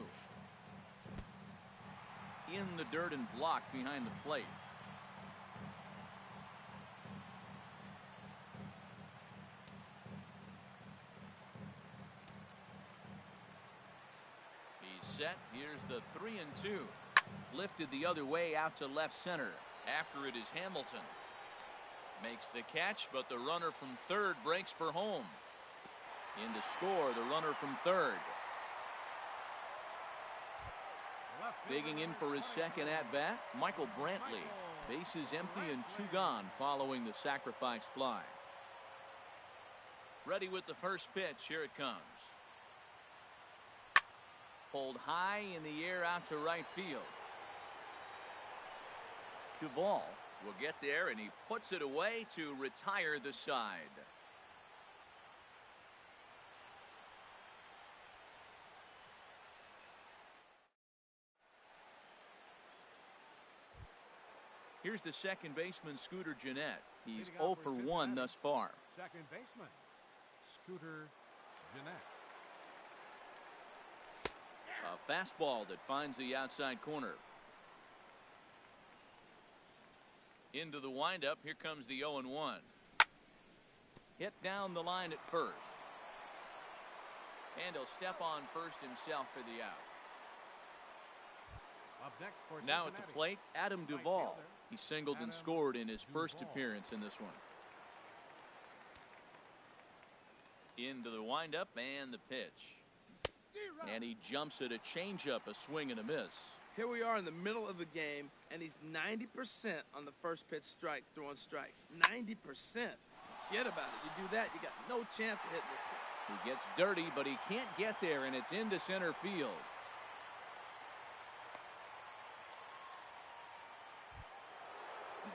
In the dirt and blocked behind the plate. Set. Here's the 3-2. Lifted the other way out to left center. After it is Hamilton. Makes the catch, but the runner from third breaks for home. In to score, the runner from third. Digging in for his second at-bat, Michael Brantley. Bases empty and 2 gone following the sacrifice fly. Ready with the first pitch. Here it comes. Pulled high in the air out to right field. Duvall will get there, and he puts it away to retire the side. Here's the second baseman, Scooter Gennett. He's 0 for 1 thus far. Second baseman, Scooter Gennett. A fastball that finds the outside corner. Into the windup. Here comes the 0-1. Hit down the line at first. And he'll step on first himself for the out. Up next for now at the plate, Adam Duvall. He singled and scored in his first appearance in this one. Into the windup and the pitch. And he jumps at a changeup, a swing and a miss. Here we are in the middle of the game, and he's 90% on the first pitch strike, throwing strikes. 90%. Forget about it. You do that, you got no chance of hitting this guy. He gets dirty, but he can't get there, and it's into center field.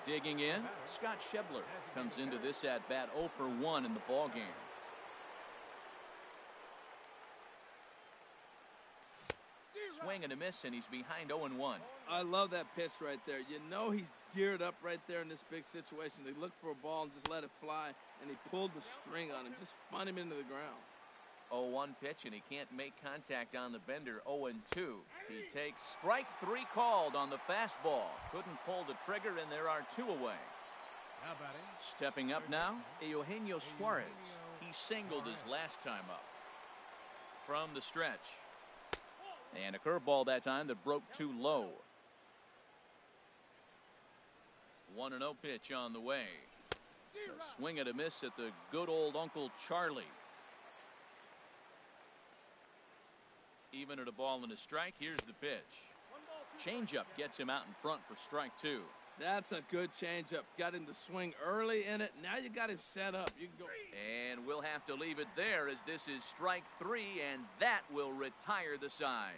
Digging in, Scott Schebler comes into this at-bat 0 for 1 in the ballgame. Swing and a miss, and he's behind 0-1. I love that pitch right there. You know he's geared up right there in this big situation. They looked for a ball and just let it fly, and he pulled the string on him, just spun him into the ground. 0-1 pitch, and he can't make contact on the bender. 0-2. He takes strike 3 called on the fastball. Couldn't pull the trigger, and there are 2 away. Stepping up now, Eugenio Suarez. He singled his last time up. From the stretch. And a curveball that time that broke too low. 1-0 pitch on the way. A swing and a miss at the good old Uncle Charlie. Even at a ball and a strike, here's the pitch. Changeup gets him out in front for strike 2. That's a good changeup. Got him to swing early in it. Now you got him set up. You can go. And we'll have to leave it there as this is strike 3, and that will retire the side.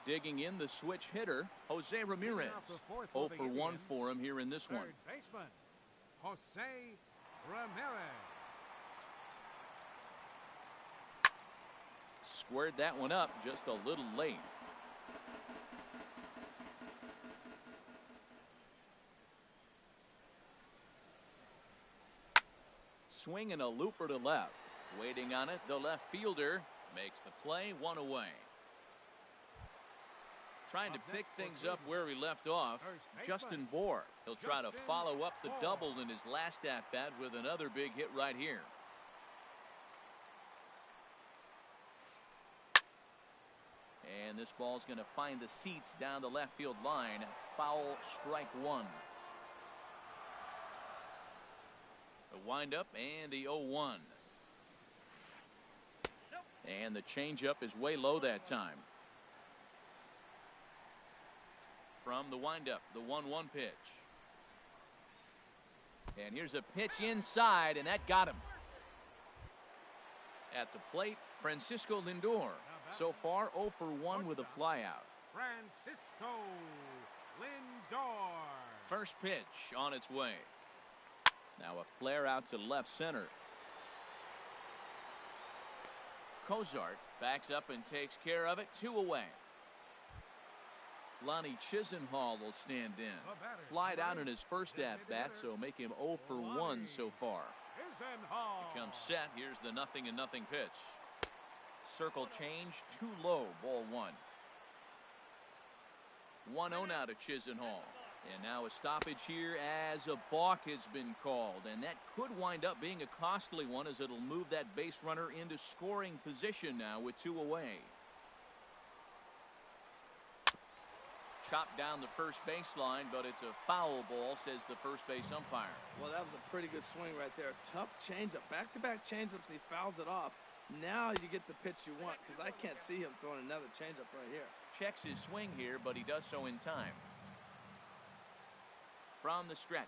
Digging in, the switch hitter, Jose Ramirez. 0 for 1 for him here in this one. Third baseman, Jose Ramirez. Squared that one up just a little late. Swing and a looper to left. Waiting on it, the left fielder makes the play, 1 away. Trying to pick things up where he left off, Justin Bohr. He'll try to follow up the double in his last at-bat with another big hit right here. And this ball's going to find the seats down the left field line. Foul, strike 1. The windup and the 0-1. And the changeup is way low that time. From the windup, the 1-1 pitch. And here's a pitch inside, and that got him. At the plate, Francisco Lindor. So far, 0 for 1 with a flyout. Francisco Lindor. First pitch on its way. Now a flare out to left center. Cozart backs up and takes care of it. 2 away. Lonnie Chisenhall will stand in. Flied out in his first at-bat, so make him 0 for 1 so far. Becomes set. Here's the 0-0 pitch. Circle change, too low, ball 1. 1-0 now to Chisenhall. And now a stoppage here as a balk has been called. And that could wind up being a costly one, as it'll move that base runner into scoring position now with 2 away. Chopped down the first baseline, but it's a foul ball, says the first base umpire. Well, that was a pretty good swing right there. Tough changeup. Back-to-back changeups, he fouls it off. Now you get the pitch you want, because I can't see him throwing another changeup right here. Checks his swing here, but he does so in time. From the stretch.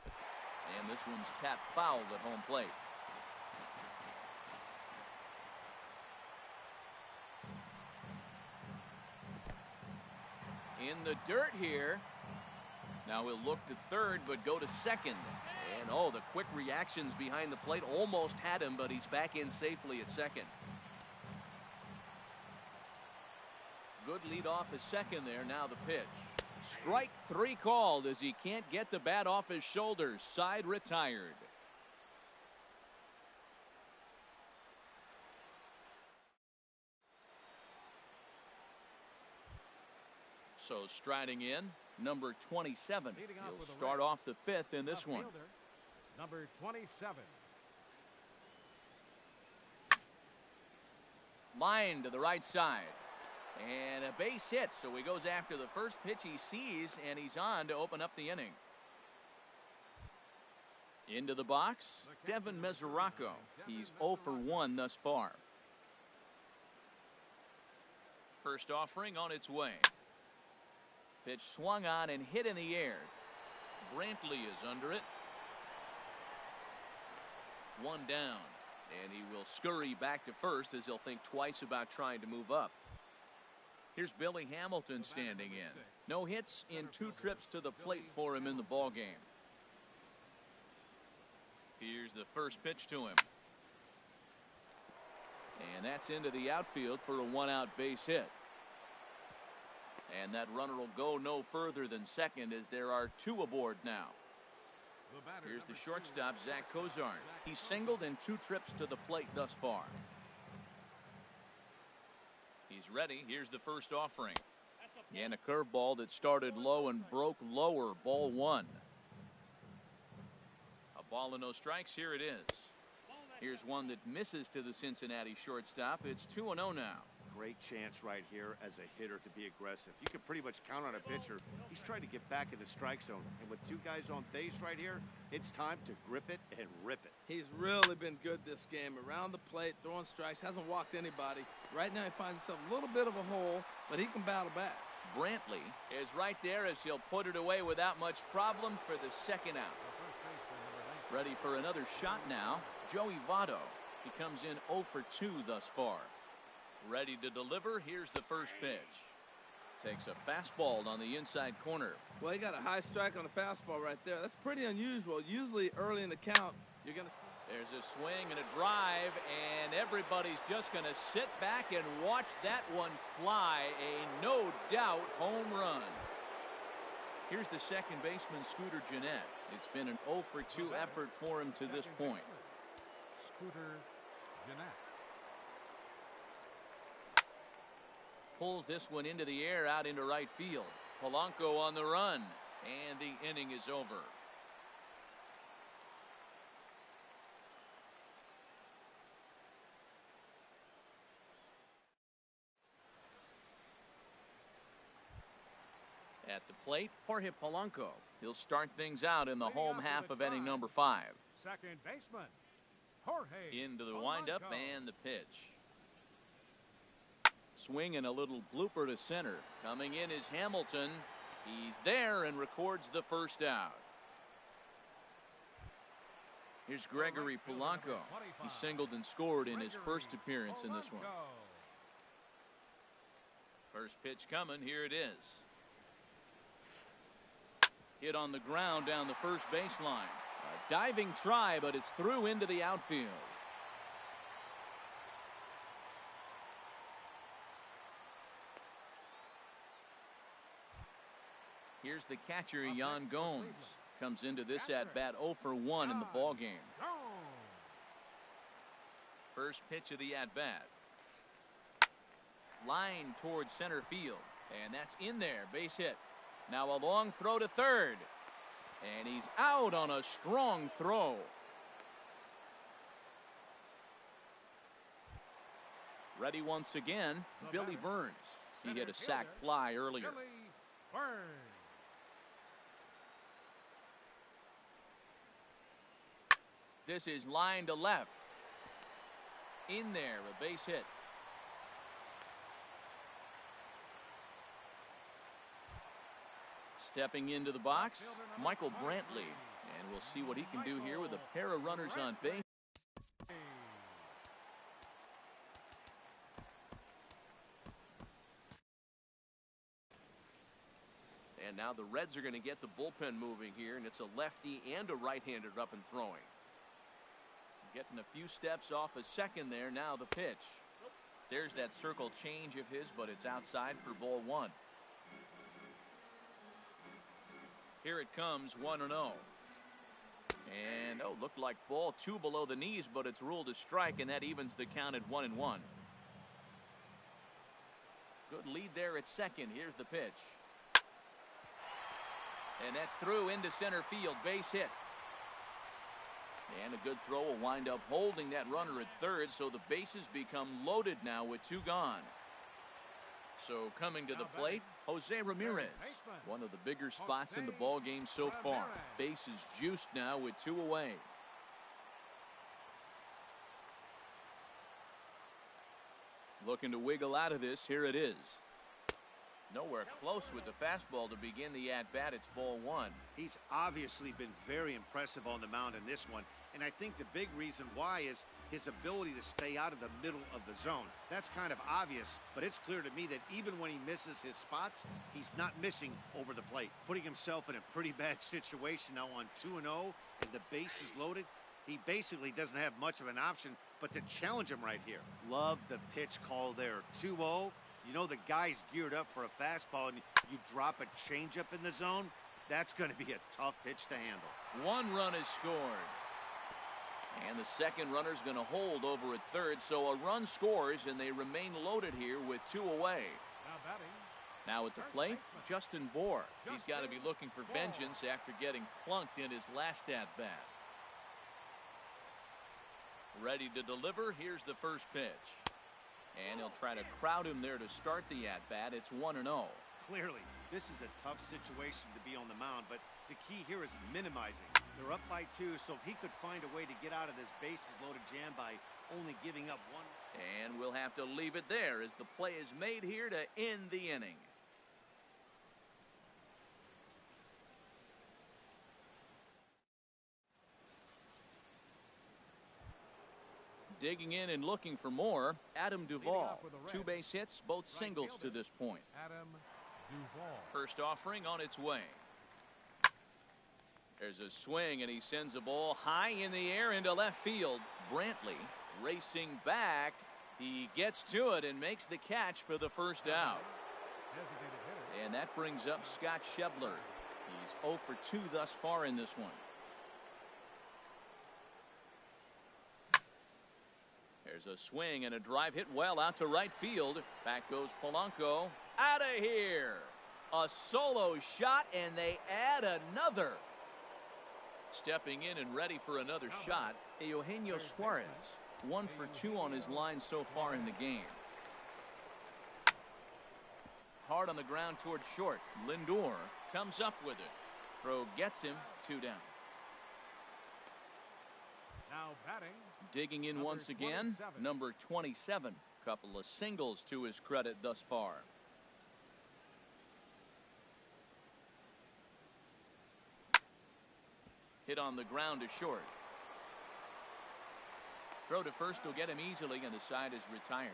And this one's tapped fouled at home plate. In the dirt here. Now he'll look to third, but go to second. And oh, the quick reactions behind the plate almost had him, but he's back in safely at second. Good lead off at second there. Now the pitch. Strike 3 called as he can't get the bat off his shoulders. Side retired. So striding in, number 27. He'll start off the 5th in this one. Number 27. Line to the right side. And a base hit, so he goes after the first pitch he sees, and he's on to open up the inning. Into the box, Devin Mesoraco. He's 0 for 1 thus far. First offering on its way. Pitch swung on and hit in the air. Brantley is under it. 1 down, and he will scurry back to first as he'll think twice about trying to move up. Here's Billy Hamilton standing in. No hits in 2 trips to the plate for him in the ball game. Here's the first pitch to him. And that's into the outfield for a 1-out base hit. And that runner will go no further than second, as there are 2 aboard now. Here's the shortstop, Zach Cozart. He's singled in 2 trips to the plate thus far. He's ready. Here's the first offering. And a curveball that started low and broke lower. Ball 1. A ball and no strikes. Here it is. Here's one that misses to the Cincinnati shortstop. It's 2-0 now. Great chance right here as a hitter to be aggressive. You can pretty much count on a pitcher. He's trying to get back in the strike zone. And with 2 guys on base right here, it's time to grip it and rip it. He's really been good this game. Around the plate, throwing strikes, hasn't walked anybody. Right now he finds himself a little bit of a hole, but he can battle back. Brantley is right there as he'll put it away without much problem for the 2nd out. Ready for another shot now. Joey Votto. He comes in 0 for 2 thus far. Ready to deliver. Here's the first pitch. Takes a fastball on the inside corner. Well, he got a high strike on the fastball right there. That's pretty unusual. Usually early in the count, you're going to see. There's a swing and a drive, and everybody's just going to sit back and watch that one fly. A no doubt home run. Here's the second baseman, Scooter Gennett. It's been an 0 for 2 effort for him to this point. Scooter Gennett. Pulls this one into the air out into right field. Polanco on the run, and the inning is over. At the plate, Jorge Polanco. He'll start things out in the home half of inning number 5. Second baseman, Jorge Into the Polanco. windup and the pitch. Swing and a little blooper to center. Coming in is Hamilton. He's there and records the first out. Here's Gregory Polanco. He singled and scored in his first appearance in this one. First pitch coming. Here it is. Hit on the ground down the first baseline. A diving try, but it's through into the outfield. Here's the catcher, Yan Gomes. Comes into this at-bat 0 for 1 in the ballgame. First pitch of the at-bat. Line towards center field. And that's in there. Base hit. Now a long throw to third. And he's out on a strong throw. Ready once again, Billy Burns. He hit a sac fly earlier. This is line to left. In there, a base hit. Stepping into the box, Michael Brantley. And we'll see what he can do here with a pair of runners on base. And now the Reds are going to get the bullpen moving here, and it's a lefty and a right-hander up and throwing. Getting a few steps off a second there. Now the pitch. There's that circle change of his, but it's outside for ball 1. Here it comes, 1-0. And, looked like ball 2 below the knees, but it's ruled a strike, and that evens the count at 1-1. Good lead there at second. Here's the pitch. And that's through into center field. Base hit. And a good throw will wind up holding that runner at third, so the bases become loaded now with 2 gone. So coming to the plate, Jose Ramirez. One of the bigger spots in the ball game so far. Bases juiced now with 2 away. Looking to wiggle out of this. Here it is. Nowhere close with the fastball to begin the at-bat. It's ball 1. He's obviously been very impressive on the mound in this one, and I think the big reason why is his ability to stay out of the middle of the zone. That's kind of obvious, but it's clear to me that even when he misses his spots, he's not missing over the plate, putting himself in a pretty bad situation now on 2-0, and the base is loaded. He basically doesn't have much of an option but to challenge him right here. Love the pitch call there. 2-0. You know the guy's geared up for a fastball, and you drop a changeup in the zone, that's going to be a tough pitch to handle. 1 run is scored. And the second runner's going to hold over at third, so a run scores, and they remain loaded here with 2 away. Now at the plate, Justin Bohr. He's got to be looking for vengeance after getting plunked in his last at-bat. Ready to deliver. Here's the first pitch. And he'll try to crowd him there to start the at-bat. It's 1-0. Clearly, this is a tough situation to be on the mound, but the key here is minimizing. They're up by 2, so if he could find a way to get out of this bases-loaded jam by only giving up 1. And we'll have to leave it there as the play is made here to end the inning. Digging in and looking for more, Adam Duvall. 2 base hits, both singles to this point. Adam Duvall. First offering on its way. There's a swing, and he sends a ball high in the air into left field. Brantley racing back. He gets to it and makes the catch for the first out. And that brings up Scott Schebler. He's 0 for 2 thus far in this one. There's a swing and a drive hit well out to right field. Back goes Polanco. Out of here. A solo shot, and they add another. Stepping in and ready for another shot, Eugenio Suarez. 1 for 2 on his line so far in the game. Hard on the ground toward short. Lindor comes up with it. Throw gets him. 2 down. Now batting. Digging in once again, number 27. Couple of singles to his credit thus far. Hit on the ground to short. Throw to first will get him easily, and the side is retired.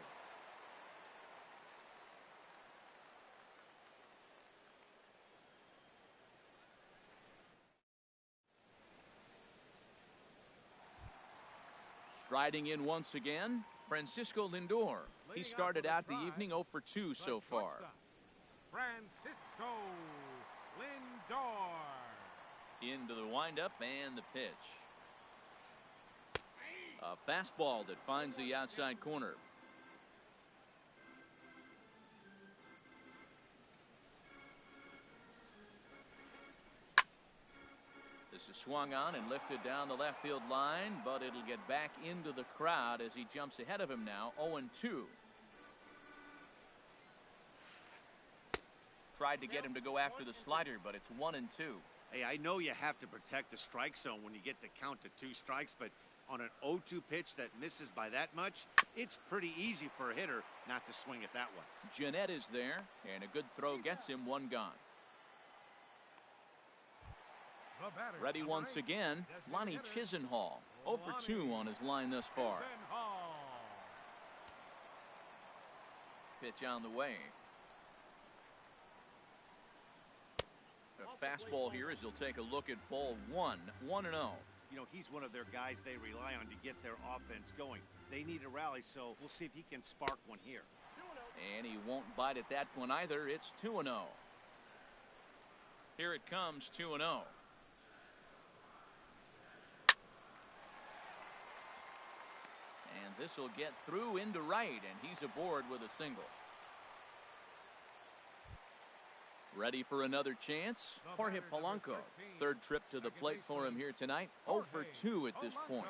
Striding in once again, Francisco Lindor. He started out the evening 0 for 2 so far. Francisco Lindor. Into the windup and the pitch. A fastball that finds the outside corner. This is swung on and lifted down the left field line, but it'll get back into the crowd as he jumps ahead of him now, 0-2. Tried to get him to go after the slider, but it's 1-2. Hey, I know you have to protect the strike zone when you get the count to 2 strikes, but on an 0-2 pitch that misses by that much, it's pretty easy for a hitter not to swing it that way. Jeanette is there, and a good throw gets him 1 gone. Ready once again, Lonnie Chisenhall, 0 for 2 on his line thus far. Pitch on the way. A fastball here as he'll take a look at ball 1, 1-0. You know, he's one of their guys they rely on to get their offense going. They need a rally, so we'll see if he can spark one here. And he won't bite at that one either. It's 2-0. Here it comes, 2-0. And this will get through into right, and he's aboard with a single. Ready for another chance? Jorge Polanco. Third trip to the plate for him here tonight. 0 for 2 at this point.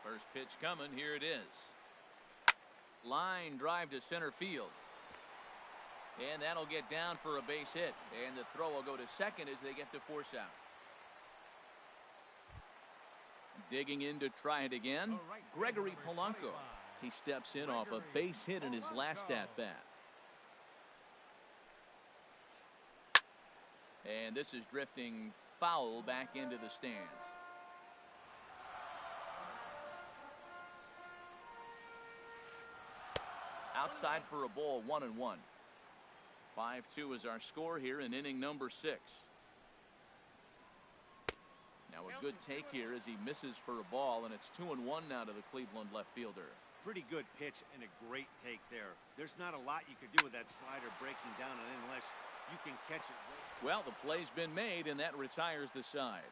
First pitch coming. Here it is. Line drive to center field. And that'll get down for a base hit. And the throw will go to second as they get to force out. Digging in to try it again, Gregory Polanco. He steps in off a base hit in his last at-bat. And this is drifting foul back into the stands. Outside for a ball, 1-1. 5-2 is our score here in inning number 6. Now a good take here as he misses for a ball, and it's 2-1 now to the Cleveland left fielder. Pretty good pitch and a great take there. There's not a lot you could do with that slider breaking down and in unless you can catch it. Well, the play's been made, and that retires the side.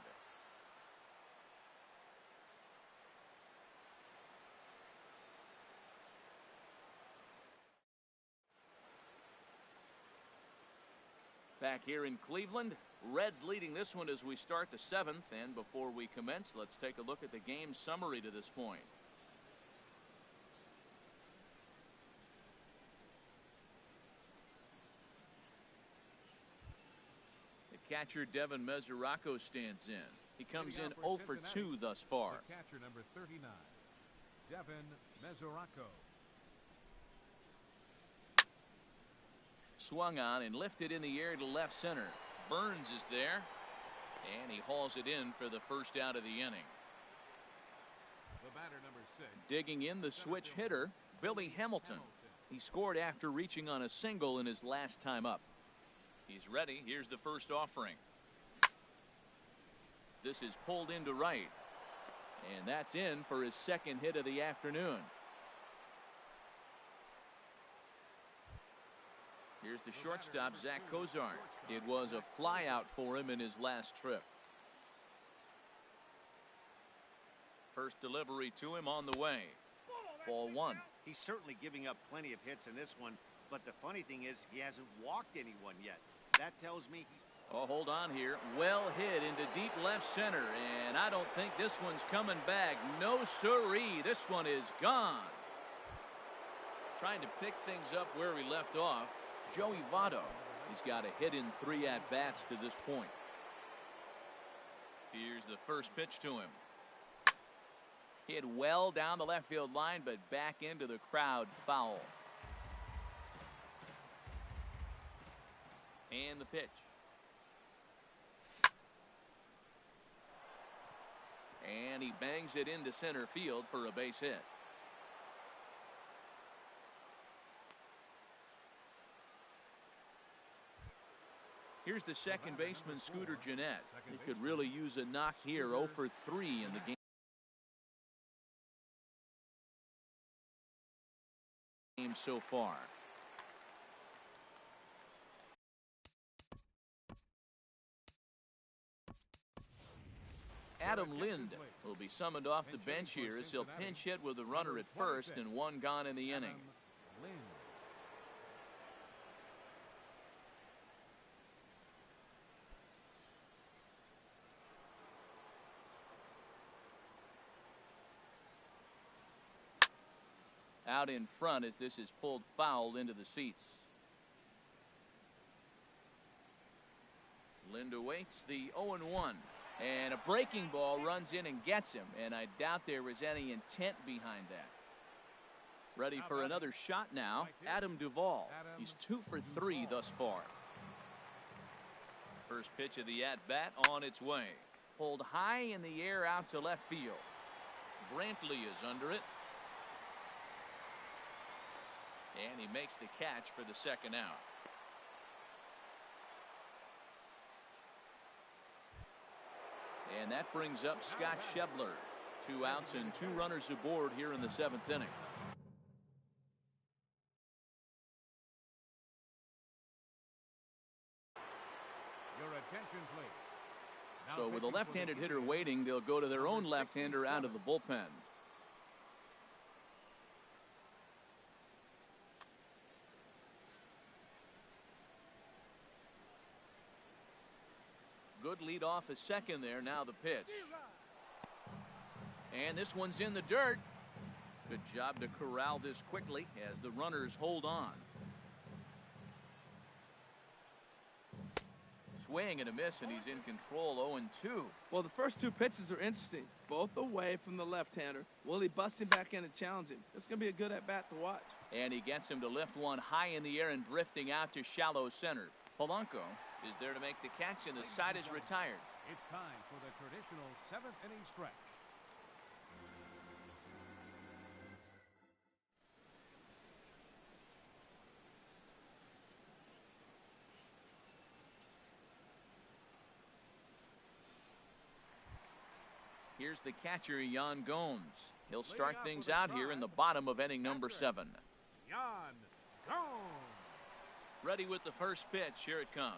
Back here in Cleveland, Reds leading this one as we start the 7th. And before we commence, let's take a look at the game summary to this point. The catcher, Devin Mesoraco, stands in. He comes in 0 for 2 thus far. The catcher, number 39, Devin Mesoraco. Swung on and lifted in the air to left center. Burns is there, and he hauls it in for the first out of the inning. The batter, number 6. Digging in, the switch hitter, Billy Hamilton. He scored after reaching on a single in his last time up. He's ready. Here's the first offering. This is pulled into right, and that's in for his second hit of the afternoon. Here's the shortstop, Zach Cozart. It was a fly out for him in his last trip. First delivery to him on the way. Ball 1. He's certainly giving up plenty of hits in this one, but the funny thing is he hasn't walked anyone yet. That tells me he's... Oh, hold on here. Well hit into deep left center, and I don't think this one's coming back. No siree. This one is gone. Trying to pick things up where we left off. Joey Votto. He's got a hit in 3 at-bats to this point. Here's the first pitch to him. Hit well down the left field line, but back into the crowd, foul. And the pitch. And he bangs it into center field for a base hit. Here's the second baseman, Scooter Gennett. He could really use a knock here. 0 for 3 in the game. game so far. Adam Lind will be summoned off the bench here as he'll pinch hit with a runner at first and one gone in the inning. Out in front as this is pulled foul into the seats. Lind awaits the 0-1. And a breaking ball runs in and gets him. And I doubt there was any intent behind that. Ready for another shot now. Adam Duvall. He's 2 for 3 thus far. First pitch of the at-bat on its way. Pulled high in the air out to left field. Brantley is under it. And he makes the catch for the second out. And that brings up Scott Schebler. 2 outs and 2 runners aboard here in the 7th inning. Your attention, please. So with a left-handed hitter waiting, they'll go to their own left-hander out of the bullpen. Good lead off a second there. Now the pitch. And this one's in the dirt. Good job to corral this quickly as the runners hold on. Swing and a miss, and he's in control. 0-2. Well, the first 2 pitches are interesting. Both away from the left-hander. Will he bust him back in and challenge him? It's going to be a good at-bat to watch. And he gets him to lift one high in the air and drifting out to shallow center. Polanco is there to make the catch, and the side is retired. It's time for the traditional 7th inning stretch. Here's the catcher, Yan Gomes. He'll start things out here in the bottom of inning number 7. Yan Gomes. Ready with the first pitch. Here it comes.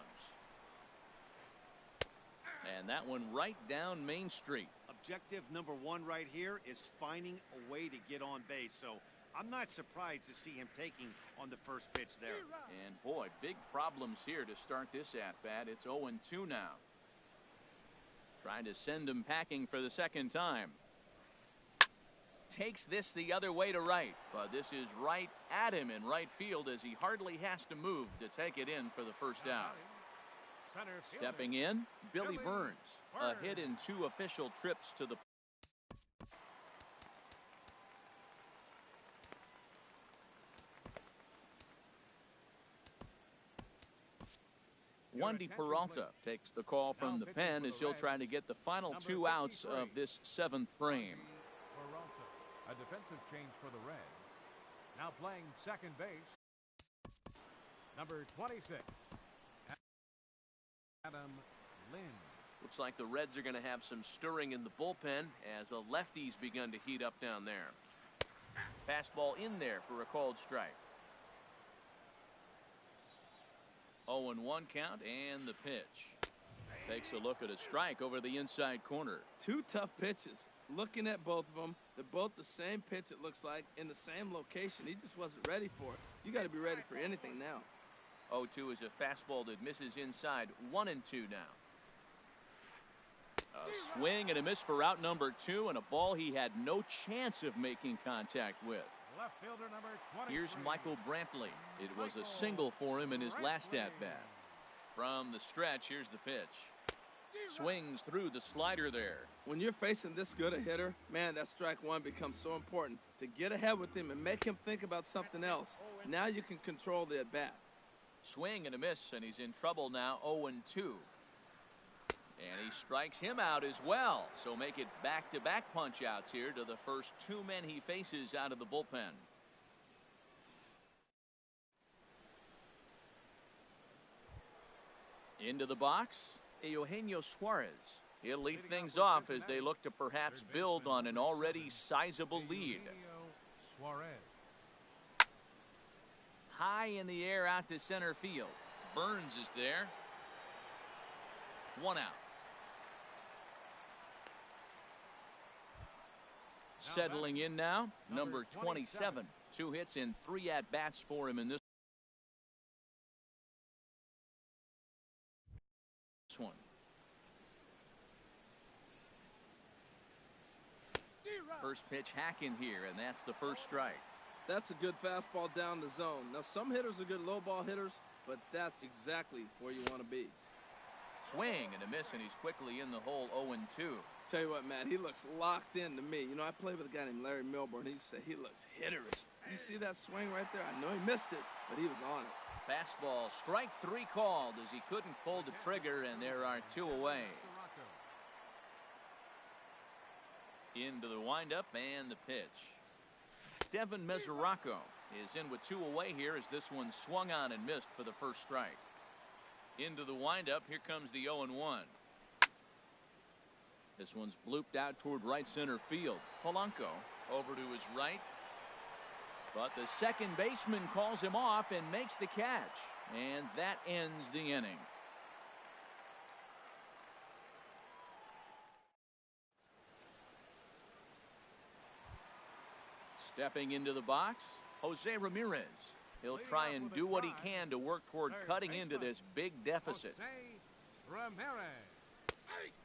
And that one right down Main Street. Objective number 1 right here is finding a way to get on base. So I'm not surprised to see him taking on the first pitch there. And boy, big problems here to start this at-bat. It's 0-2 now. Trying to send him packing for the second time. Takes this the other way to right, but this is right at him in right field as he hardly has to move to take it in for the first out. Stepping in, Billy Burns. A hit in 2 official trips to the Wandy Peralta takes the call from the pen as he'll try to get the final 2 outs of this 7th frame. Peralta, a defensive change for the Reds. Now playing second base, number 26, Adam Lind. Looks like the Reds are going to have some stirring in the bullpen as a lefty's begun to heat up down there. Fastball in there for a called strike. 0-1 count, and the pitch. Takes a look at a strike over the inside corner. 2 tough pitches. Looking at both of them, they're both the same pitch, it looks like, in the same location. He just wasn't ready for it. You got to be ready for anything now. 0-2 is a fastball that misses inside. 1-2 now. A swing and a miss for out number 2, and a ball he had no chance of making contact with. Left fielder number 23. Here's Michael Brantley. It was a single for him in his last at-bat. From the stretch, here's the pitch. Swings through the slider there. When you're facing this good a hitter, man, that strike 1 becomes so important to get ahead with him and make him think about something else. Now you can control the at-bat. Swing and a miss, and he's in trouble now. 0-2. And he strikes him out as well. So make it back-to-back punch-outs here to the first 2 men he faces out of the bullpen. Into the box, Eugenio Suarez. He'll lead things off as they look to perhaps build on an already sizable lead. Suarez. high in the air out to center field. Burns is there. 1 out. Settling in now, number 27. 2 hits and 3 at-bats for him in this one. First pitch hacking here, and that's the first strike. That's a good fastball down the zone. Now, some hitters are good low ball hitters, but that's exactly where you want to be. Swing and a miss, and he's quickly in the hole. 0-2. Tell you what, Matt, he looks locked in to me. You know, I played with a guy named Larry Milburn. He said he looks hitterish. You see that swing right there? I know he missed it, but he was on it. Fastball, strike 3 called as he couldn't pull the trigger, and there are 2 away. Into the windup and the pitch. Devin Mesoraco is in with 2 away here as this one swung on and missed for the first strike. Into the windup, here comes the 0-1. This one's blooped out toward right center field. Polanco over to his right. But the second baseman calls him off and makes the catch. And that ends the inning. Stepping into the box, Jose Ramirez. He'll try and do what he can to work toward cutting into this big deficit.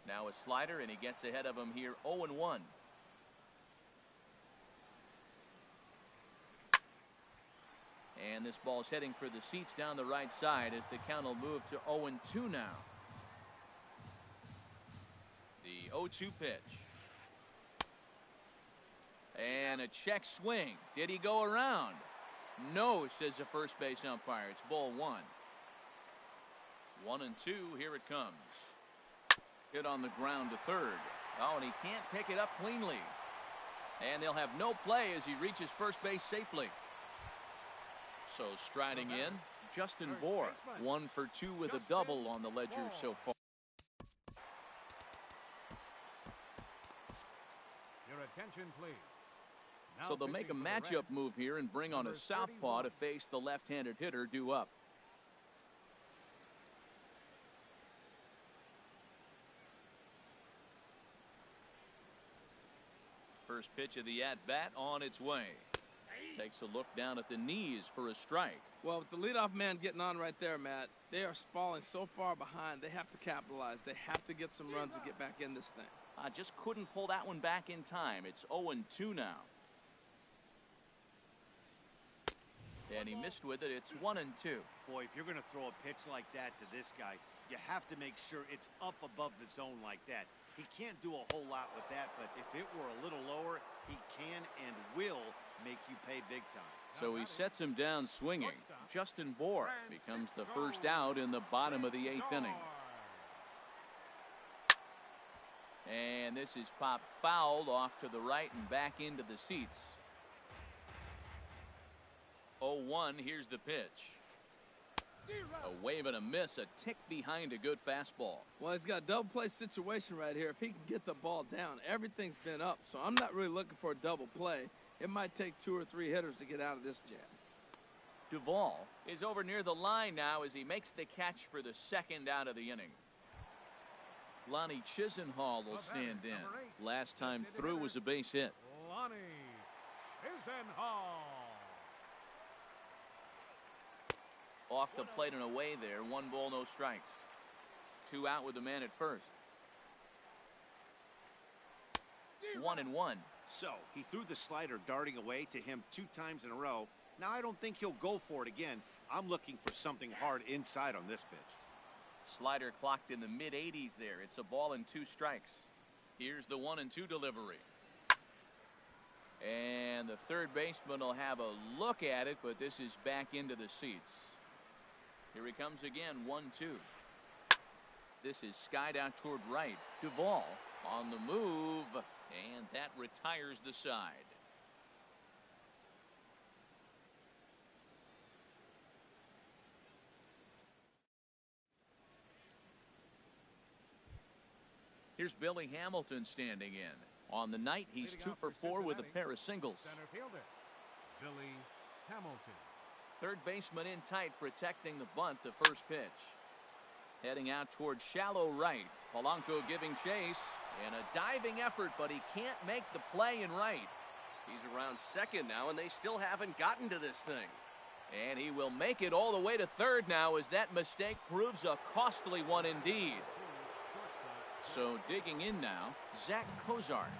Now a slider, and he gets ahead of him here. 0-1. And this ball's heading for the seats down the right side as the count will move to 0-2 now. The 0-2 pitch. And a check swing. Did he go around? No, says the first base umpire. It's ball 1. 1-2. Here it comes. Hit on the ground to third. Oh, and he can't pick it up cleanly. And they'll have no play as he reaches first base safely. So striding in, Justin Bohr. 1 for 2 with a double on the ledger so far. Your attention, please. So they'll make a matchup move here and bring on a southpaw to face the left-handed hitter due up. First pitch of the at-bat on its way. Takes a look down at the knees for a strike. Well, with the leadoff man getting on right there, Matt, they are falling so far behind. They have to capitalize. They have to get some runs to get back in this thing. I just couldn't pull that one back in time. It's 0-2 now. And he missed with it. It's 1-2. Boy, if you're going to throw a pitch like that to this guy, you have to make sure it's up above the zone like that. He can't do a whole lot with that, but if it were a little lower, he can and will make you pay big time. So he sets him down swinging. Justin Bohr becomes the first out in the bottom of the 8th inning. And this is popped fouled off to the right and back into the seats. 0-1, here's the pitch. A wave and a miss, a tick behind a good fastball. Well, he's got a double play situation right here. If he can get the ball down, everything's been up. So I'm not really looking for a double play. It might take 2 or 3 hitters to get out of this jam. Duvall is over near the line now as he makes the catch for the second out of the inning. Lonnie Chisenhall will stand in. Last time through was a base hit. Lonnie Chisenhall. Off the plate and away there. 1 ball, no strikes. 2 out with the man at first. 1-1. So he threw the slider darting away to him 2 times in a row. Now I don't think he'll go for it again. I'm looking for something hard inside on this pitch. Slider clocked in the mid-80s there. It's a ball and 2 strikes. Here's the 1-2 delivery. And the third baseman will have a look at it, but this is back into the seats. Here he comes again, 1-2. This is skied out toward right. Duvall on the move, and that retires the side. Here's Billy Hamilton standing in. On the night, he's 2 for 4 with a pair of singles. Center fielder, Billy Hamilton. Third baseman in tight, protecting the bunt, the first pitch. Heading out towards shallow right. Polanco giving chase. And a diving effort, but he can't make the play in right. He's around second now, and they still haven't gotten to this thing. And he will make it all the way to third now, as that mistake proves a costly one indeed. So digging in now, Zach Cozart.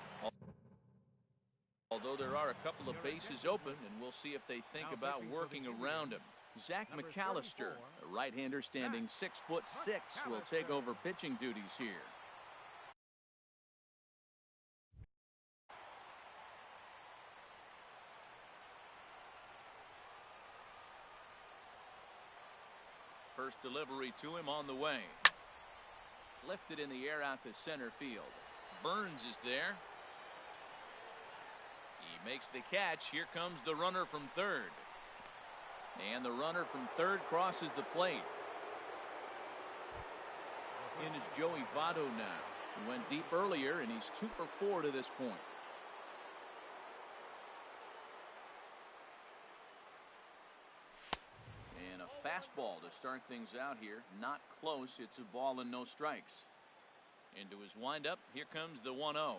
Although there are a couple of bases open, and we'll see if they think about working around him. Zach McAllister, a right-hander standing 6'6", will take over pitching duties here. First delivery to him on the way. Lifted in the air out to center field. Burns is there. He makes the catch. Here comes the runner from third. And the runner from third crosses the plate. In is Joey Votto now. He went deep earlier, and he's 2 for 4 to this point. And a fastball to start things out here. Not close. It's a ball and no strikes. Into his windup. Here comes the 1-0.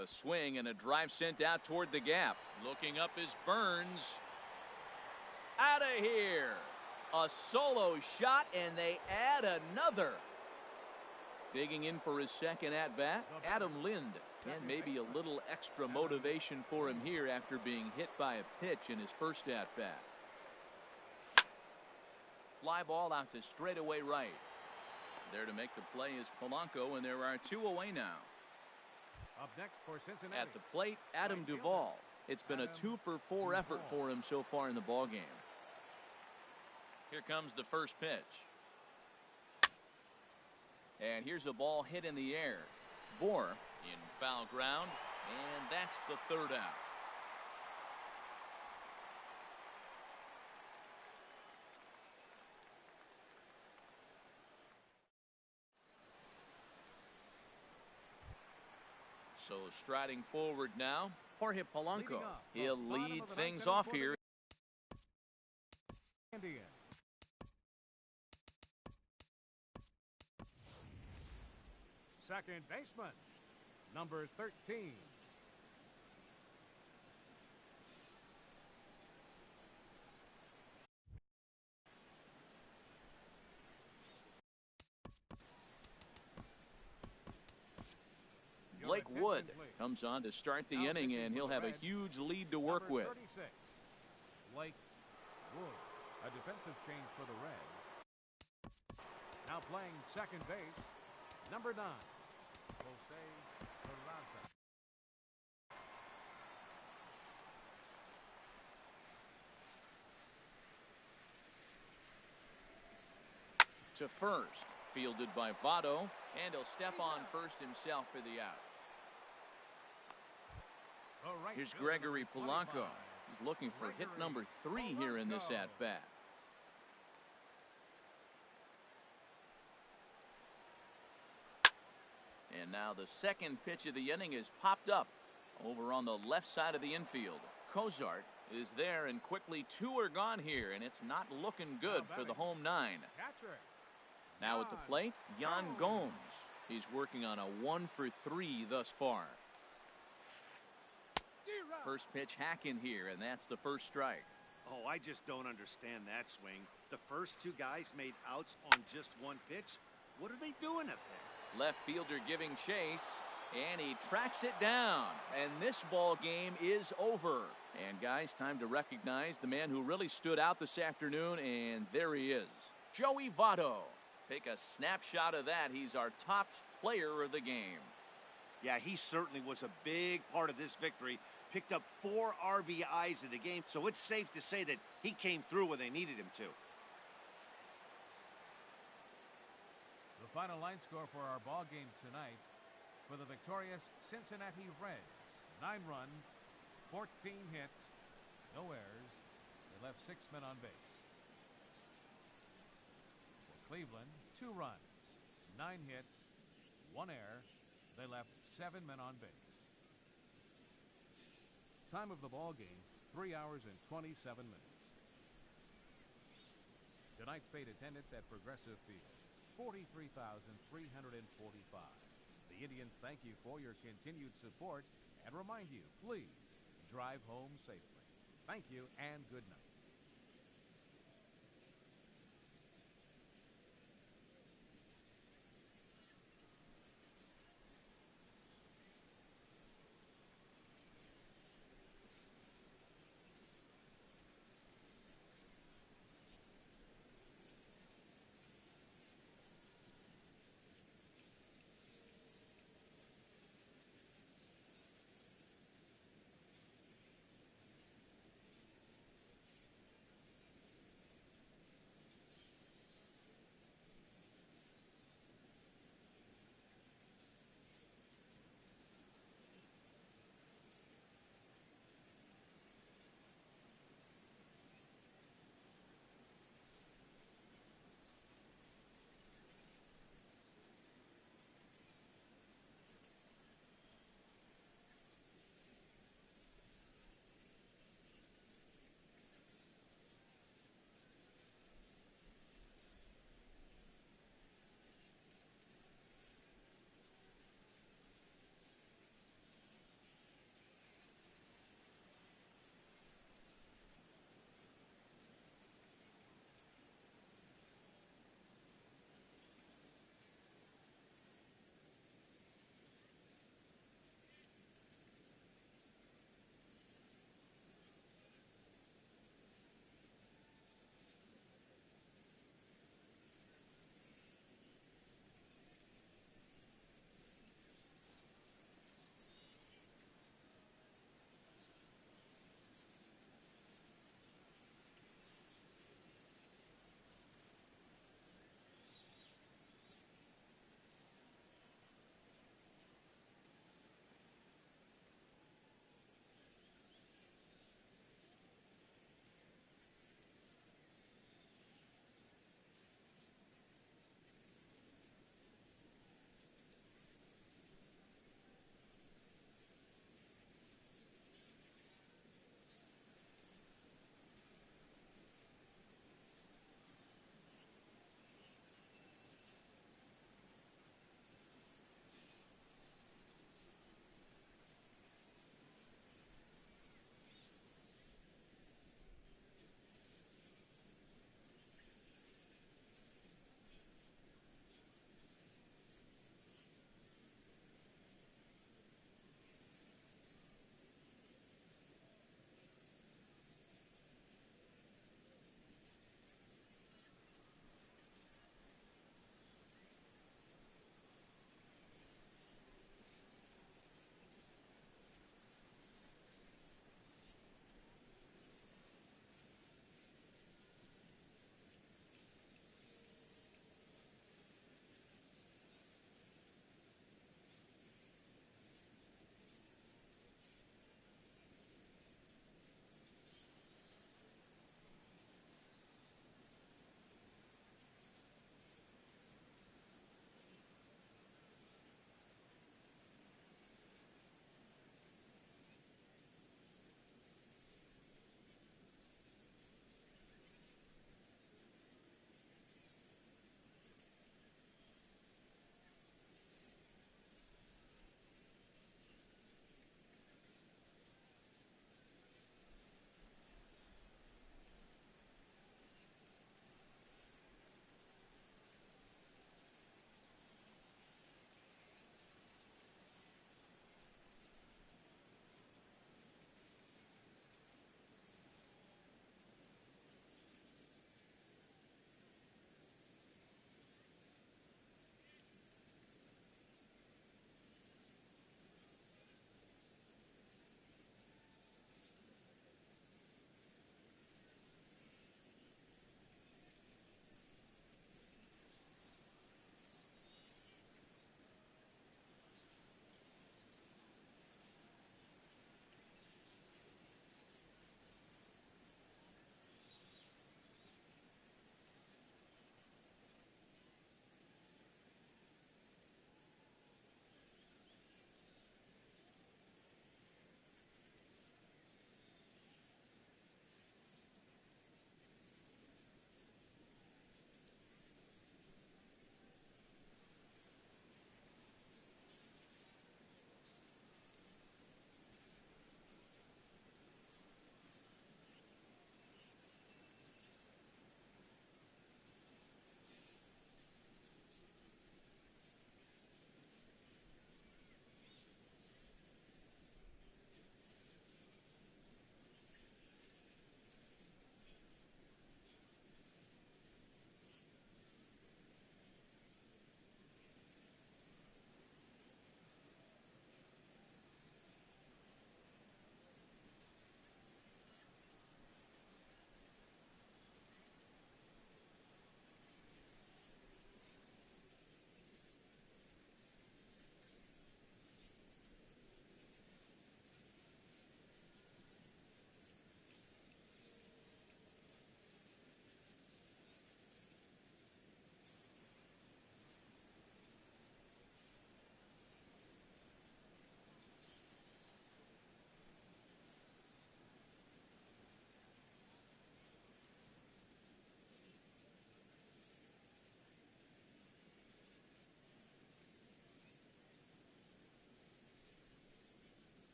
A swing and a drive sent out toward the gap. Looking up is Burns. Out of here. A solo shot, and they add another. Digging in for his second at-bat, Adam Lind. And maybe a little extra motivation for him here after being hit by a pitch in his first at-bat. Fly ball out to straightaway right. There to make the play is Polanco, and there are 2 away now. Up next for Cincinnati. At the plate, Adam Duvall. It's been a 2 for 4 effort for him so far in the ballgame. Here comes the first pitch. And here's a ball hit in the air. Bohr in foul ground, and that's the third out. So striding forward now, Jorge Polanco. He'll lead things off here. Indian. Second baseman, number 13. Blake Wood comes on to start the inning, and he'll have a huge lead to work with. 36, Blake Wood, a defensive change for the Reds. Now playing second base, number 9, Jose Peralta. To first, fielded by Votto, and he'll step on first himself for the out. Here's Gregory Polanco. He's looking for hit number 3 here in this at-bat. And now the second pitch of the inning is popped up over on the left side of the infield. Cozart is there, and quickly 2 are gone here, and it's not looking good for the home 9. Now at the plate, Yan Gomes. He's working on a 1 for 3 thus far. First pitch hack in here, and that's the first strike. Oh, I just don't understand that swing. The first 2 guys made outs on just 1 pitch. What are they doing up there? Left fielder giving chase, and he tracks it down. And this ball game is over. And guys, time to recognize the man who really stood out this afternoon, and there he is, Joey Votto. Take a snapshot of that. He's our top player of the game. Yeah, he certainly was a big part of this victory. Picked up 4 RBIs in the game, so it's safe to say that he came through when they needed him to. The final line score for our ball game tonight for the victorious Cincinnati Reds: 9 runs, 14 hits, no errors. They left 6 men on base. For Cleveland, 2 runs, 9 hits, 1 error. They left 7 men on base. Time of the ball game, 3 hours and 27 minutes. Tonight's paid attendance at Progressive Field, 43,345. The Indians thank you for your continued support and remind you, please drive home safely. Thank you and good night.